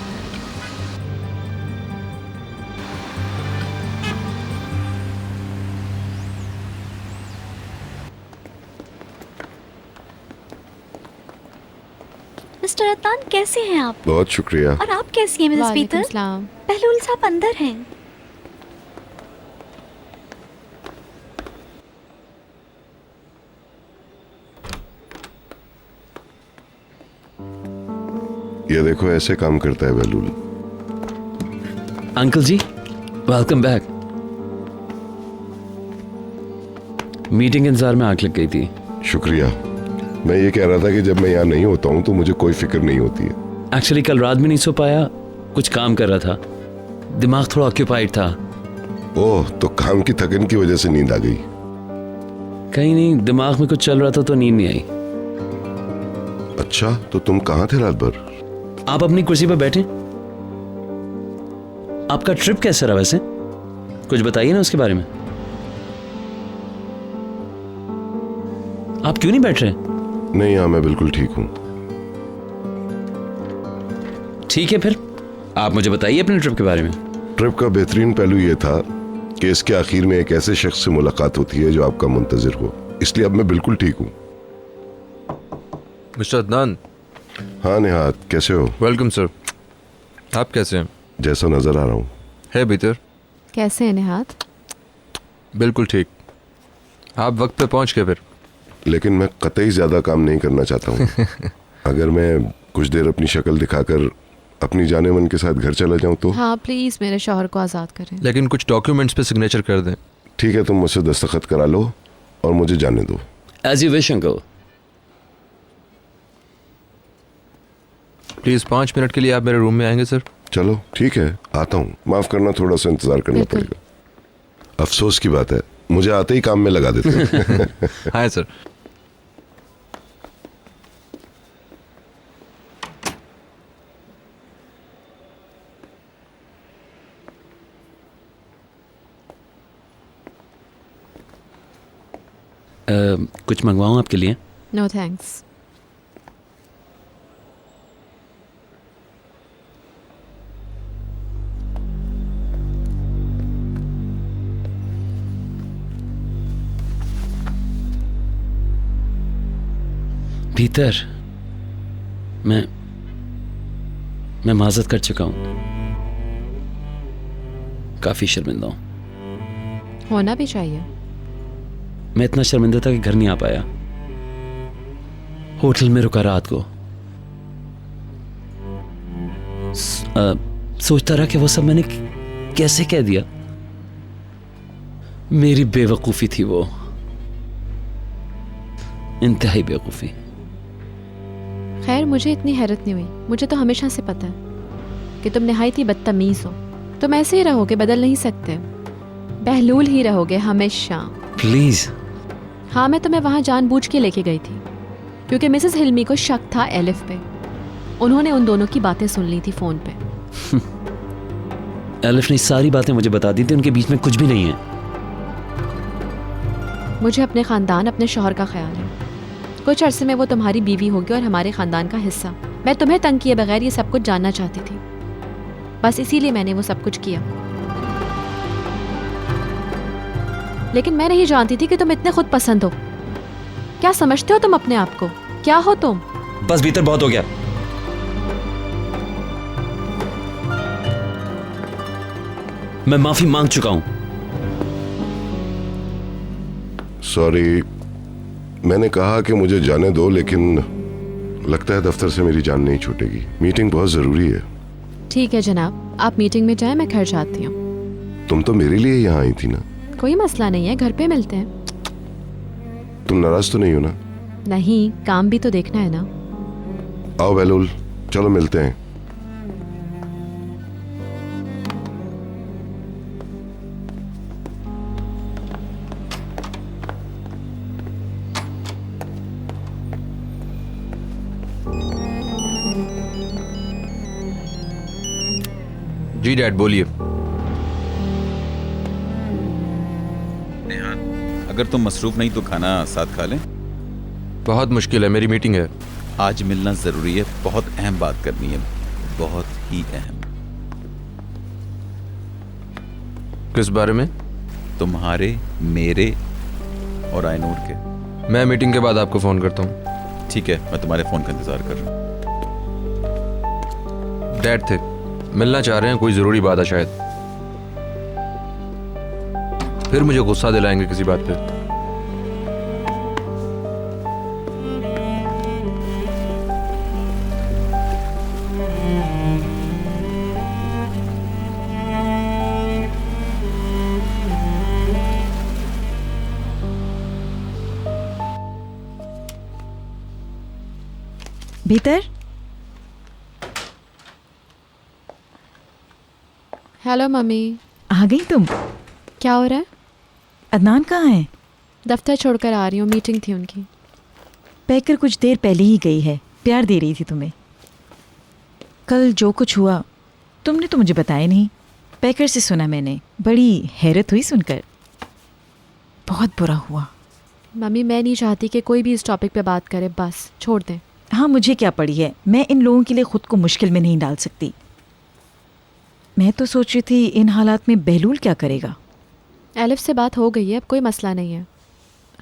मिस्टर अदनान, कैसे हैं आप? बहुत शुक्रिया। और आप कैसी हैं मिसेस पीटर? बहलूल साहब अंदर हैं। ये देखो, ऐसे काम करता है बहलूल। अंकल जी, वेलकम बैक। मीटिंग के इंतजार में आग लग गई थी। शुक्रिया। मैं ये कह रहा था कि जब मैं यहाँ नहीं होता हूँ तो मुझे कोई फिक्र नहीं होती है। एक्चुअली कल रात में नहीं सो पाया, कुछ काम कर रहा था, दिमाग थोड़ा ऑक्यूपाइड था। ओह, तो काम की थकन की वजह से नींद आ गई? कहीं नहीं, दिमाग में कुछ चल रहा था तो नींद नहीं आई। अच्छा, तो तुम कहाँ थे रात भर? आप अपनी कुर्सी पर बैठे। आपका ट्रिप कैसा रहा वैसे? कुछ बताइए ना उसके बारे में। आप क्यों नहीं बैठ रहे? नहीं, हाँ मैं बिल्कुल ठीक हूँ। ठीक है, फिर आप मुझे बताइए अपने ट्रिप के बारे में। ट्रिप का बेहतरीन पहलू यह था कि इसके आखिर में एक ऐसे शख्स से मुलाकात होती है जो आपका मुंतजिर हो, इसलिए अब मैं बिल्कुल ठीक हूँ। मिस्टर अदनान। हाँ निहात, कैसे हो? Welcome sir. आप कैसे हैं? जैसा नजर आ रहा हूँ। है भीतर। कैसे हैं निहात? बिल्कुल ठीक। आप वक्त पे पहुंच गए फिर। लेकिन मैं कतई ज्यादा काम नहीं करना चाहता हूँ। अगर मैं कुछ देर अपनी शक्ल दिखाकर अपनी जाने मन के साथ घर चला जाऊं तो? हाँ प्लीज मेरे शौहर को आज़ाद करें। लेकिन कुछ डॉक्यूमेंट्स पे सिग्नेचर कर दें। ठीक है, तुम मुझसे दस्तखत करा लो और मुझे जाने दो। As you wish uncle. Please 5 minute के लिए आप मेरे रूम में आएंगे सर? चलो ठीक है, आता हूँ। माफ करना, थोड़ा सा इंतजार करना पड़ेगा। अफसोस की बात है, मुझे आते ही काम में लगा देते हैं। हाँ सर। कुछ मंगवाऊं आपके लिए? No thanks. भीतर मैं माजरत कर चुका हूं, काफी शर्मिंदा हूं। होना भी चाहिए। मैं इतना शर्मिंदा था कि घर नहीं आ पाया, होटल में रुका रात को। सोचता रहा कि वो सब मैंने कैसे कह दिया। मेरी बेवकूफी थी वो, इंतहाई बेवकूफी। खैर मुझे इतनी हैरत नहीं हुई, मुझे तो हमेशा से पता है कि तुम नहायत ही बदतमीज हो। तुम ऐसे ही रहोगे, बदल नहीं सकते, बहलूल ही रहोगे हमेशा। प्लीज। हाँ, मैं तुम्हें वहां जानबूझ के लेके गई थी क्योंकि मिसेस हिल्मी को शक था एलिफ पे। उन्होंने उन दोनों की बातें सुन ली थी फोन पे। एलिफ ने सारी बातें मुझे बता दी थी, उनके बीच में कुछ भी नहीं है। मुझे अपने खानदान, अपने शौहर का ख्याल है। कुछ अरसे में वो तुम्हारी बीवी होगी और हमारे खानदान का हिस्सा। मैं तुम्हें तंग किए बगैर ये सब कुछ जानना चाहती थी, बस इसीलिए मैंने वो सब कुछ किया। लेकिन मैं नहीं जानती थी कि तुम इतने खुद पसंद हो। क्या समझते हो तुम अपने आप को? क्या हो तुम? बस भीतर बहुत हो गया। मैं माफी मांग चुका हूं। सॉरी, मैंने कहा कि मुझे जाने दो, लेकिन लगता है दफ्तर से मेरी जान नहीं छूटेगी। मीटिंग बहुत जरूरी है। ठीक है जनाब, आप मीटिंग में जाएं, मैं घर जाती हूँ। तुम तो मेरे लिए यहाँ आई थी ना। कोई मसला नहीं है, घर पे मिलते हैं। तुम नाराज तो नहीं हो ना? नहीं, काम भी तो देखना है ना। आओ बहलूल, चलो मिलते हैं। जी डैड, बोलिए। अगर तुम मसरूफ नहीं तो खाना साथ खा लें। बहुत मुश्किल है, मेरी मीटिंग है। आज मिलना जरूरी है, बहुत अहम बात करनी है, बहुत ही अहम। किस बारे में? तुम्हारे, मेरे और आयनूर के। मैं मीटिंग के बाद आपको फोन करता हूँ। ठीक है, मैं तुम्हारे फोन का इंतजार कर रहा हूँ। डैड थे, मिलना चाह रहे हैं, कोई जरूरी बात है शायद। फिर मुझे गुस्सा दिलाएंगे किसी बात पे। भीतर। Hello mummy. आ गई तुम? क्या हो रहा है? अदनान कहाँ है? दफ्तर छोड़कर आ रही हूँ, मीटिंग थी उनकी। पैकर कुछ देर पहले ही गई है, प्यार दे रही थी तुम्हें। कल जो कुछ हुआ तुमने तो मुझे बताया नहीं, पैकर से सुना मैंने। बड़ी हैरत हुई सुनकर, बहुत बुरा हुआ। मम्मी, मैं नहीं चाहती कि कोई भी इस टॉपिक पे बात करे, बस छोड़ दें। हाँ, मुझे क्या पड़ी है, मैं इन लोगों के लिए खुद को मुश्किल में नहीं डाल सकती। मैं तो सोच रही थी इन हालात में बहलूल क्या करेगा। एलिफ से बात हो गई है, अब कोई मसला नहीं है।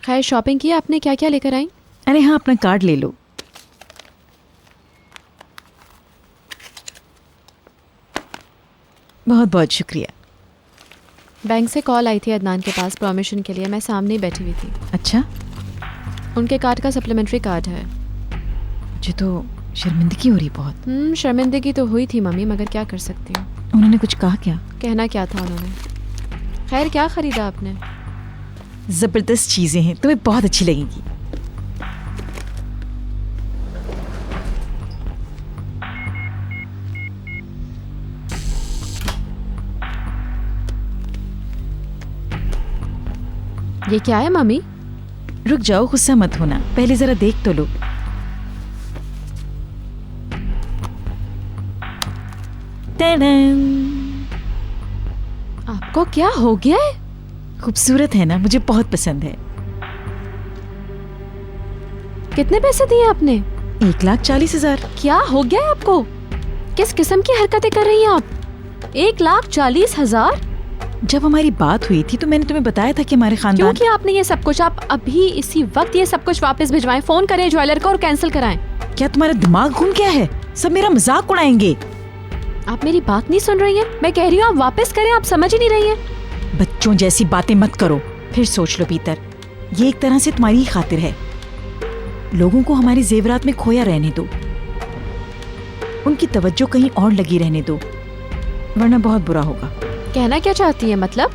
खैर, शॉपिंग की आपने? क्या क्या लेकर आई? अरे हाँ, अपना कार्ड ले लो। बहुत बहुत शुक्रिया। बैंक से कॉल आई थी अदनान के पास परमिशन के लिए, मैं सामने ही बैठी हुई थी। अच्छा, उनके कार्ड का सप्लीमेंट्री कार्ड है। मुझे तो शर्मिंदगी हो रही बहुत। शर्मिंदगी तो हुई थी मम्मी, मगर क्या कर सकती हूँ। उन्होंने कुछ कहा क्या? कहना क्या था उन्होंने। खैर, क्या खरीदा आपने? जबरदस्त चीजें हैं, तुम्हें बहुत अच्छी लगेगी। ये क्या है मम्मी? रुक जाओ, गुस्सा मत होना, पहले जरा देख तो लो। आपको क्या हो गया है? खूबसूरत है ना, मुझे बहुत पसंद है। कितने पैसे दिए आपने? 1,40,000। क्या हो गया है आपको? किस किस्म की हरकतें कर रही हैं आप? 1,40,000? जब हमारी बात हुई थी तो मैंने तुम्हें बताया था कि हमारे खानदान। क्यों किया आपने ये सब कुछ? आप अभी इसी वक्त ये सब कुछ वापस भिजवाएं, फोन करें ज्वेलर को और कैंसिल कराएं। क्या तुम्हारा दिमाग घूम गया है? सब मेरा मजाक उड़ाएंगे। आप मेरी बात नहीं सुन रही हैं? मैं कह रही हूँ आप वापस करें, आप समझ ही नहीं रही हैं। बच्चों जैसी बातें मत करो। फिर सोच लो पीतर, ये एक तरह से तुम्हारी ही खातिर है। लोगों को हमारे जेवरात में खोया रहने दो, उनकी तवज्जो कहीं और लगी रहने दो, वरना बहुत बुरा होगा। कहना क्या चाहती है मतलब?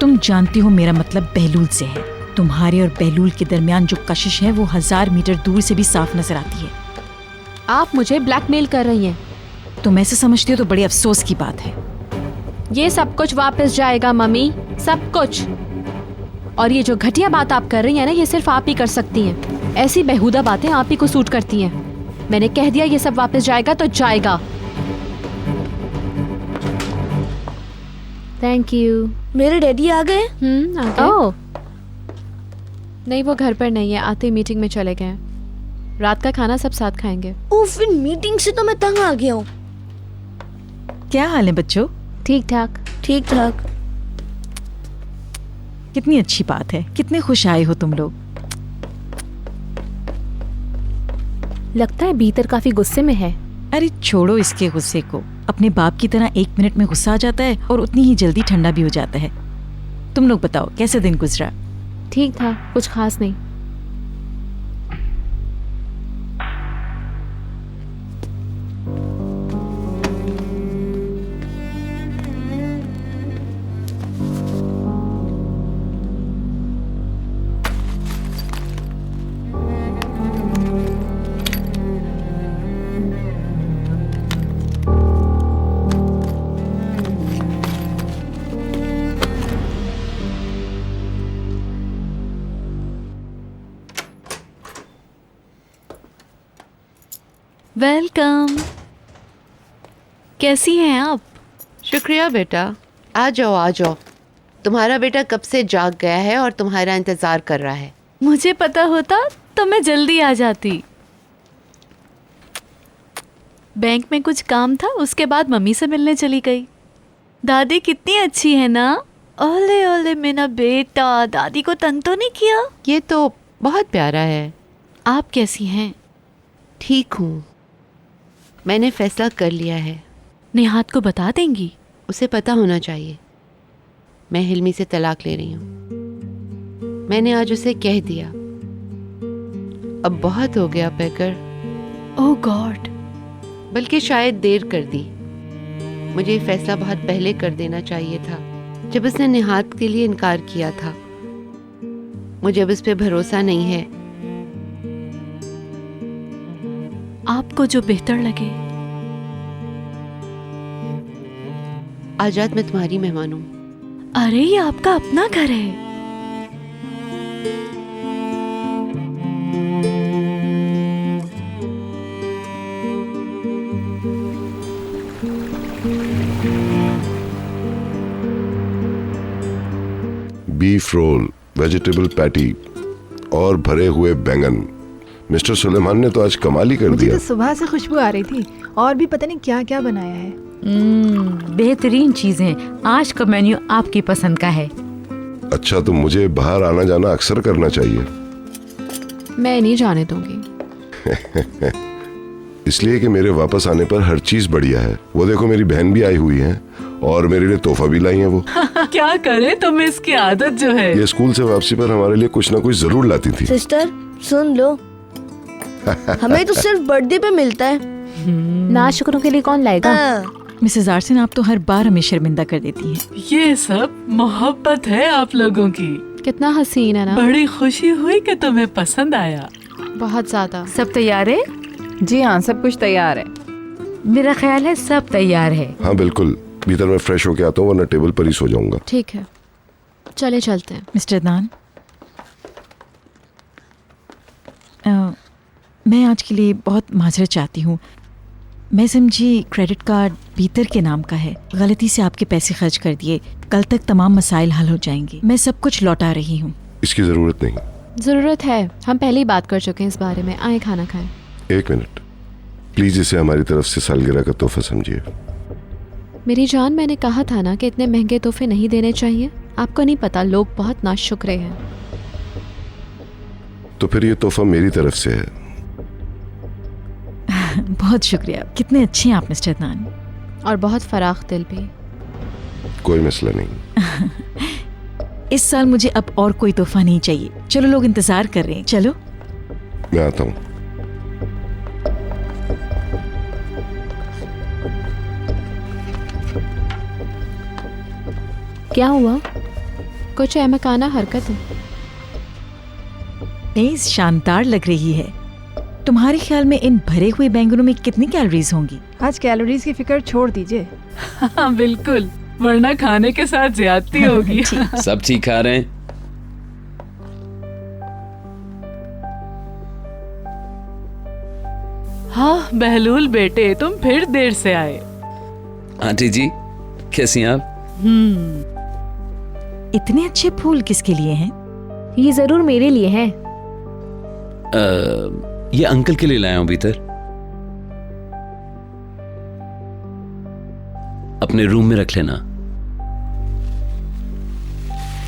तुम जानती हो मेरा मतलब बहलूल से है। तुम्हारे और बहलूल के दरमियान जो कशिश है वो 1000 मीटर दूर से भी साफ नजर आती है। आप मुझे ब्लैकमेल कर रही हैं। तुम ऐसे समझती हो तो बड़ी अफसोस की बात है। ये सब कुछ वापस जाएगा मम्मी, सब कुछ। और ये जो घटिया बात आप कर रही हैं ना, ये सिर्फ आप ही कर सकती हैं। ऐसी बेहुदा बातें आप ही को सूट करती हैं। मैंने कह दिया ये सब वापस जाएगा तो जाएगा। Thank you. मेरे डैडी आ गए? आ गए। ओह नहीं, वो घर पर नहीं है, आते ही मीटिंग में चले गए हैं। रात का खाना सब साथ खाएंगे। ओह, फिर मीटिंग से तो मैं तंग आ गया हूँ। क्या हाल है बच्चों? ठीक ठाक। ठीक ठाक। कितनी अच्छी बात है, कितने खुश आए हो तुम लोग। लगता है भीतर काफी गुस्से में है। अरे छोड़ो इसके गुस्से को। अपने बाप की तरह 1 मिनट में गुस्सा आ जाता है और उतनी ही जल्दी ठंडा भी हो जाता है। तुम लोग बताओ कैसे दिन गुजरा? ठीक था, कुछ खास नहीं। वेलकम। कैसी हैं आप? शुक्रिया बेटा, आ जाओ आ जाओ। तुम्हारा बेटा कब से जाग गया है और तुम्हारा इंतजार कर रहा है। मुझे पता होता तो मैं जल्दी आ जाती। बैंक में कुछ काम था, उसके बाद मम्मी से मिलने चली गई। दादी कितनी अच्छी है ना। ओले ओले मेरा बेटा, दादी को तंग तो नहीं किया? ये तो बहुत प्यारा है। आप कैसी हैं? ठीक हूँ। मैंने फैसला कर लिया है। निहात को बता देंगी? उसे पता होना चाहिए। मैं हिल्मी से तलाक ले रही हूँ। मैंने आज उसे कह दिया। अब बहुत हो गया पैकर। ओह गॉड। बल्कि शायद देर कर दी। मुझे ये फैसला बहुत पहले कर देना चाहिए था, जब उसने निहात के लिए इनकार किया था। मुझे अब इस पे भरोसा नहीं है। आपको जो बेहतर लगे। आज रात मैं तुम्हारी मेहमान हूँ। अरे ये आपका अपना घर है। बीफ रोल, वेजिटेबल पैटी और भरे हुए बैंगन। मिस्टर सुलेमान ने तो आज कमाल ही कर दिया। तो सुबह से खुशबू आ रही थी, और भी पता नहीं क्या क्या बनाया है। बेहतरीन चीजें। आज का मेन्यू आपकी पसंद का है। अच्छा, तो मुझे बाहर आना जाना अक्सर करना चाहिए। मैं नहीं जाने दूंगी। इसलिए कि मेरे वापस आने पर हर चीज बढ़िया है। वो देखो, मेरी बहन भी आई हुई है और मेरे लिए तोहफा भी लाई है वो। क्या करे, तुम्हें इसकी आदत जो है। ये स्कूल से वापसी पर हमारे लिए कुछ ना कुछ जरूर लाती थी। सिस्टर सुन लो, हमें तो सिर्फ बर्थडे पे मिलता है। नाशुक्रों के लिए कौन लाएगा? मिसेस आर्सन, आप तो हर बार हमें शर्मिंदा कर देती हैं। ये सब मोहब्बत है आप लोगों की। कितना हसीन है ना। बड़ी खुशी हुई कि तुम्हें पसंद आया। बहुत ज्यादा। सब तैयार है? जी हाँ, सब कुछ तैयार है। मेरा ख्याल है सब तैयार है। हाँ बिल्कुल। भीतर मैं फ्रेश होके आता हूँ, वरना टेबल पर ही सो जाऊंगा। ठीक है, चले चलते हैं। मिस्टर अदनान, मैं आज के लिए बहुत माजरत चाहती हूँ। मैं समझी क्रेडिट कार्ड बीतर के नाम का है, गलती से आपके पैसे खर्च कर दिए। कल तक तमाम मसाइल हल हो जाएंगे। मैं सब कुछ लौटा रही हूँ। इसकी जरूरत नहीं। जरूरत है, हम पहले ही बात कर चुके हैं इस बारे में। आए खाना खाएं। 1 मिनट प्लीज, इसे हमारी तरफ से सालगिरह का तोहफा समझिए। मेरी जान, मैंने कहा था ना कि इतने महंगे तोहफे नहीं देने चाहिए। आपको नहीं पता, लोग बहुत नाशुक्रे हैं। तो फिर ये तोहफा मेरी तरफ से है। बहुत शुक्रिया। कितने अच्छे हैं आप मिस्टर अदनान। और बहुत फराख दिल भी। कोई मसला नहीं। इस साल मुझे अब और कोई तोहफा नहीं चाहिए। चलो, लोग इंतजार कर रहे हैं। चलो। मैं आता हूँ। क्या हुआ? कुछ अहमकाना हरकत है। नहीं, शानदार लग रही है। तुम्हारे ख्याल में इन भरे हुए बैंगनों में कितनी कैलोरीज होंगी? आज कैलोरीज की फिक्र छोड़ दीजिए। हाँ बिल्कुल, वरना खाने के साथ ज्यादती होगी। सब ठीक खा रहे हैं? हाँ बहलूल बेटे, तुम फिर देर से आए। आंटी जी, कैसी हैं आप? इतने अच्छे फूल किसके लिए हैं? ये जरूर मेरे लिए हैं। ये अंकल के लिए लाया हूं भीतर। अपने रूम में रख लेना।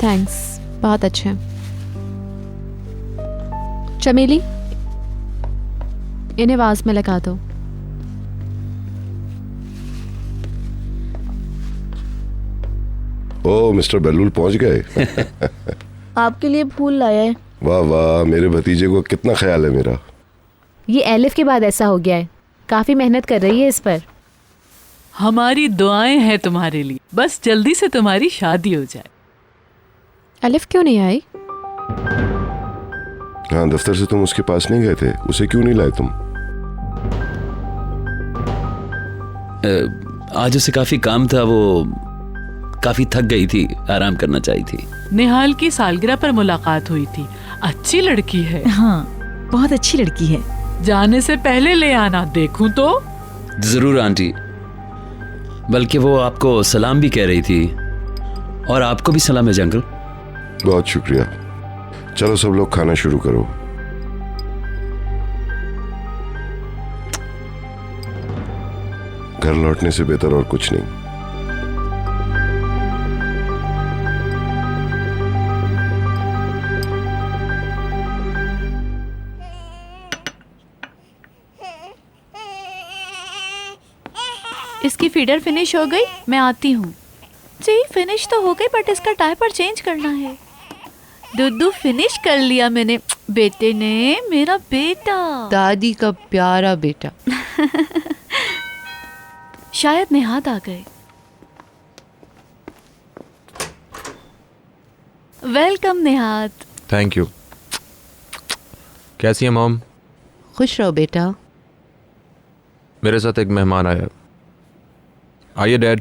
थैंक्स, बहुत अच्छे हैं। चमेली, इन्हें वाज में लगा दो। ओ मिस्टर बहलूल पहुंच गए। आपके लिए फूल लाया है। वाह वाह, मेरे भतीजे को कितना ख्याल है मेरा। ये एलिफ के बाद ऐसा हो गया है। काफी मेहनत कर रही है इस पर। हमारी दुआएं हैं तुम्हारे लिए, बस जल्दी से तुम्हारी शादी हो जाए। एलिफ क्यों नहीं आई? हाँ, दफ्तर से तुम उसके पास नहीं गए थे, उसे क्यों नहीं लाए तुम? आज उसे काफी काम था, वो काफी थक गई थी, आराम करना चाहिए थी। निहाल की सालगिरह पर मुलाकात हुई थी। अच्छी लड़की है। हाँ, बहुत अच्छी लड़की है। जाने से पहले ले आना, देखूं तो। जरूर आंटी, बल्कि वो आपको सलाम भी कह रही थी। और आपको भी सलाम है अंकल। बहुत शुक्रिया। चलो सब लोग खाना शुरू करो। घर लौटने से बेहतर और कुछ नहीं। इसकी फीडर फिनिश हो गई, मैं आती हूँ। जी फिनिश तो हो गई, बट इसका डायपर चेंज करना है। दुद्धू फिनिश कर लिया मैंने, बेटे ने, मेरा बेटा। दादी का प्यारा बेटा। शायद नेहात आ गए। वेलकम नेहात। Thank you. कैसी है मॉम? खुश रहो बेटा। मेरे साथ एक मेहमान आया। आइए डैड।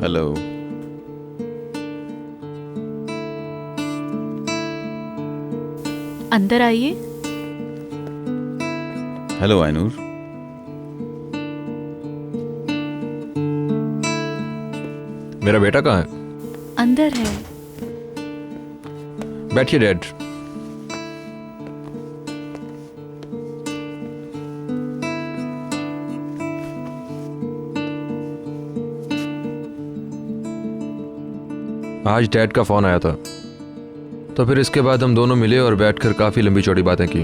हेलो। अंदर आइए। हेलो आयनूर। मेरा बेटा कहाँ है? अंदर है। बैठिए डैड। आज डैड का फोन आया था, तो फिर इसके बाद हम दोनों मिले और बैठकर काफी लंबी चौड़ी बातें की।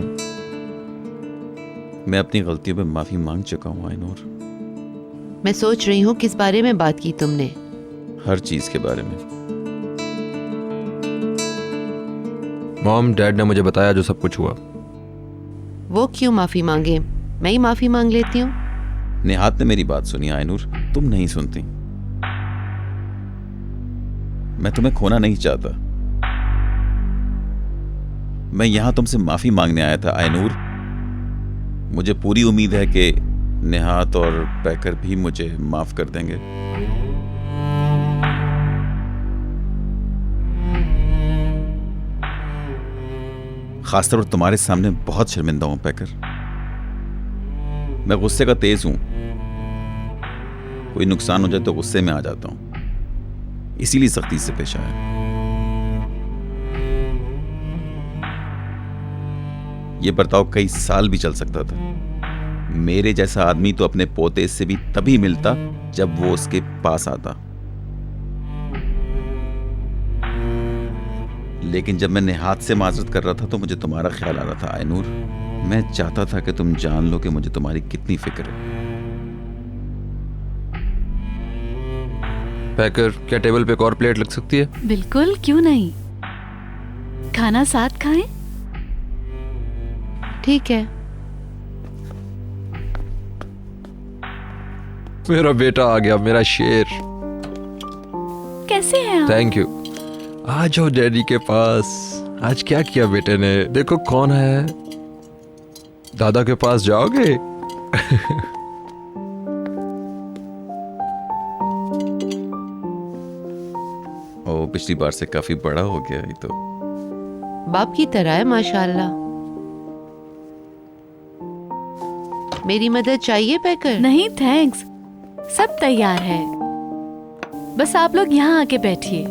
मैं अपनी गलतियों पे माफी मांग चुका हूँ आयनूर। मैं सोच रही हूँ किस बारे में बात की तुमने? हर चीज के बारे में। मॉम, डैड ने मुझे बताया जो सब कुछ हुआ। वो क्यों माफी मांगे? मैं ही माफी मांग लेती हूँ। नेहात ने मेरी बात सुनी आयनूर, तुम नहीं सुनती। मैं तुम्हें खोना नहीं चाहता। मैं यहां तुमसे माफी मांगने आया था आयनूर। मुझे पूरी उम्मीद है कि नेहात और पैकर भी मुझे माफ कर देंगे। खासतौर पर तुम्हारे सामने बहुत शर्मिंदा हूं पैकर। मैं गुस्से का तेज हूं। कोई नुकसान हो जाए तो गुस्से में आ जाता हूं, इसीलिए सख्ती से पेश आया। यह बर्ताव कई साल भी चल सकता था। मेरे जैसा आदमी तो अपने पोते से भी तभी मिलता जब वो उसके पास आता। लेकिन जब मैं नेहात से माजरत कर रहा था तो मुझे तुम्हारा ख्याल आ रहा था आयनूर। मैं चाहता था कि तुम जान लो कि मुझे तुम्हारी कितनी फिक्र है। पैकर, क्या टेबल पे एक और प्लेट लग सकती है? बिल्कुल, क्यों नहीं। खाना साथ खाएं? ठीक है। मेरा बेटा आ गया, मेरा शेर। कैसे हैं आप? Thank you. आ जाओ डैडी के पास। आज क्या किया बेटे ने? देखो कौन है। दादा के पास जाओगे? ओ, पिछली बार से काफी बड़ा हो गया ये तो। बाप की तरह है माशाल्लाह। मेरी मदद चाहिए पैकर? नहीं थैंक्स, सब तैयार है। बस आप लोग यहाँ आके बैठिए।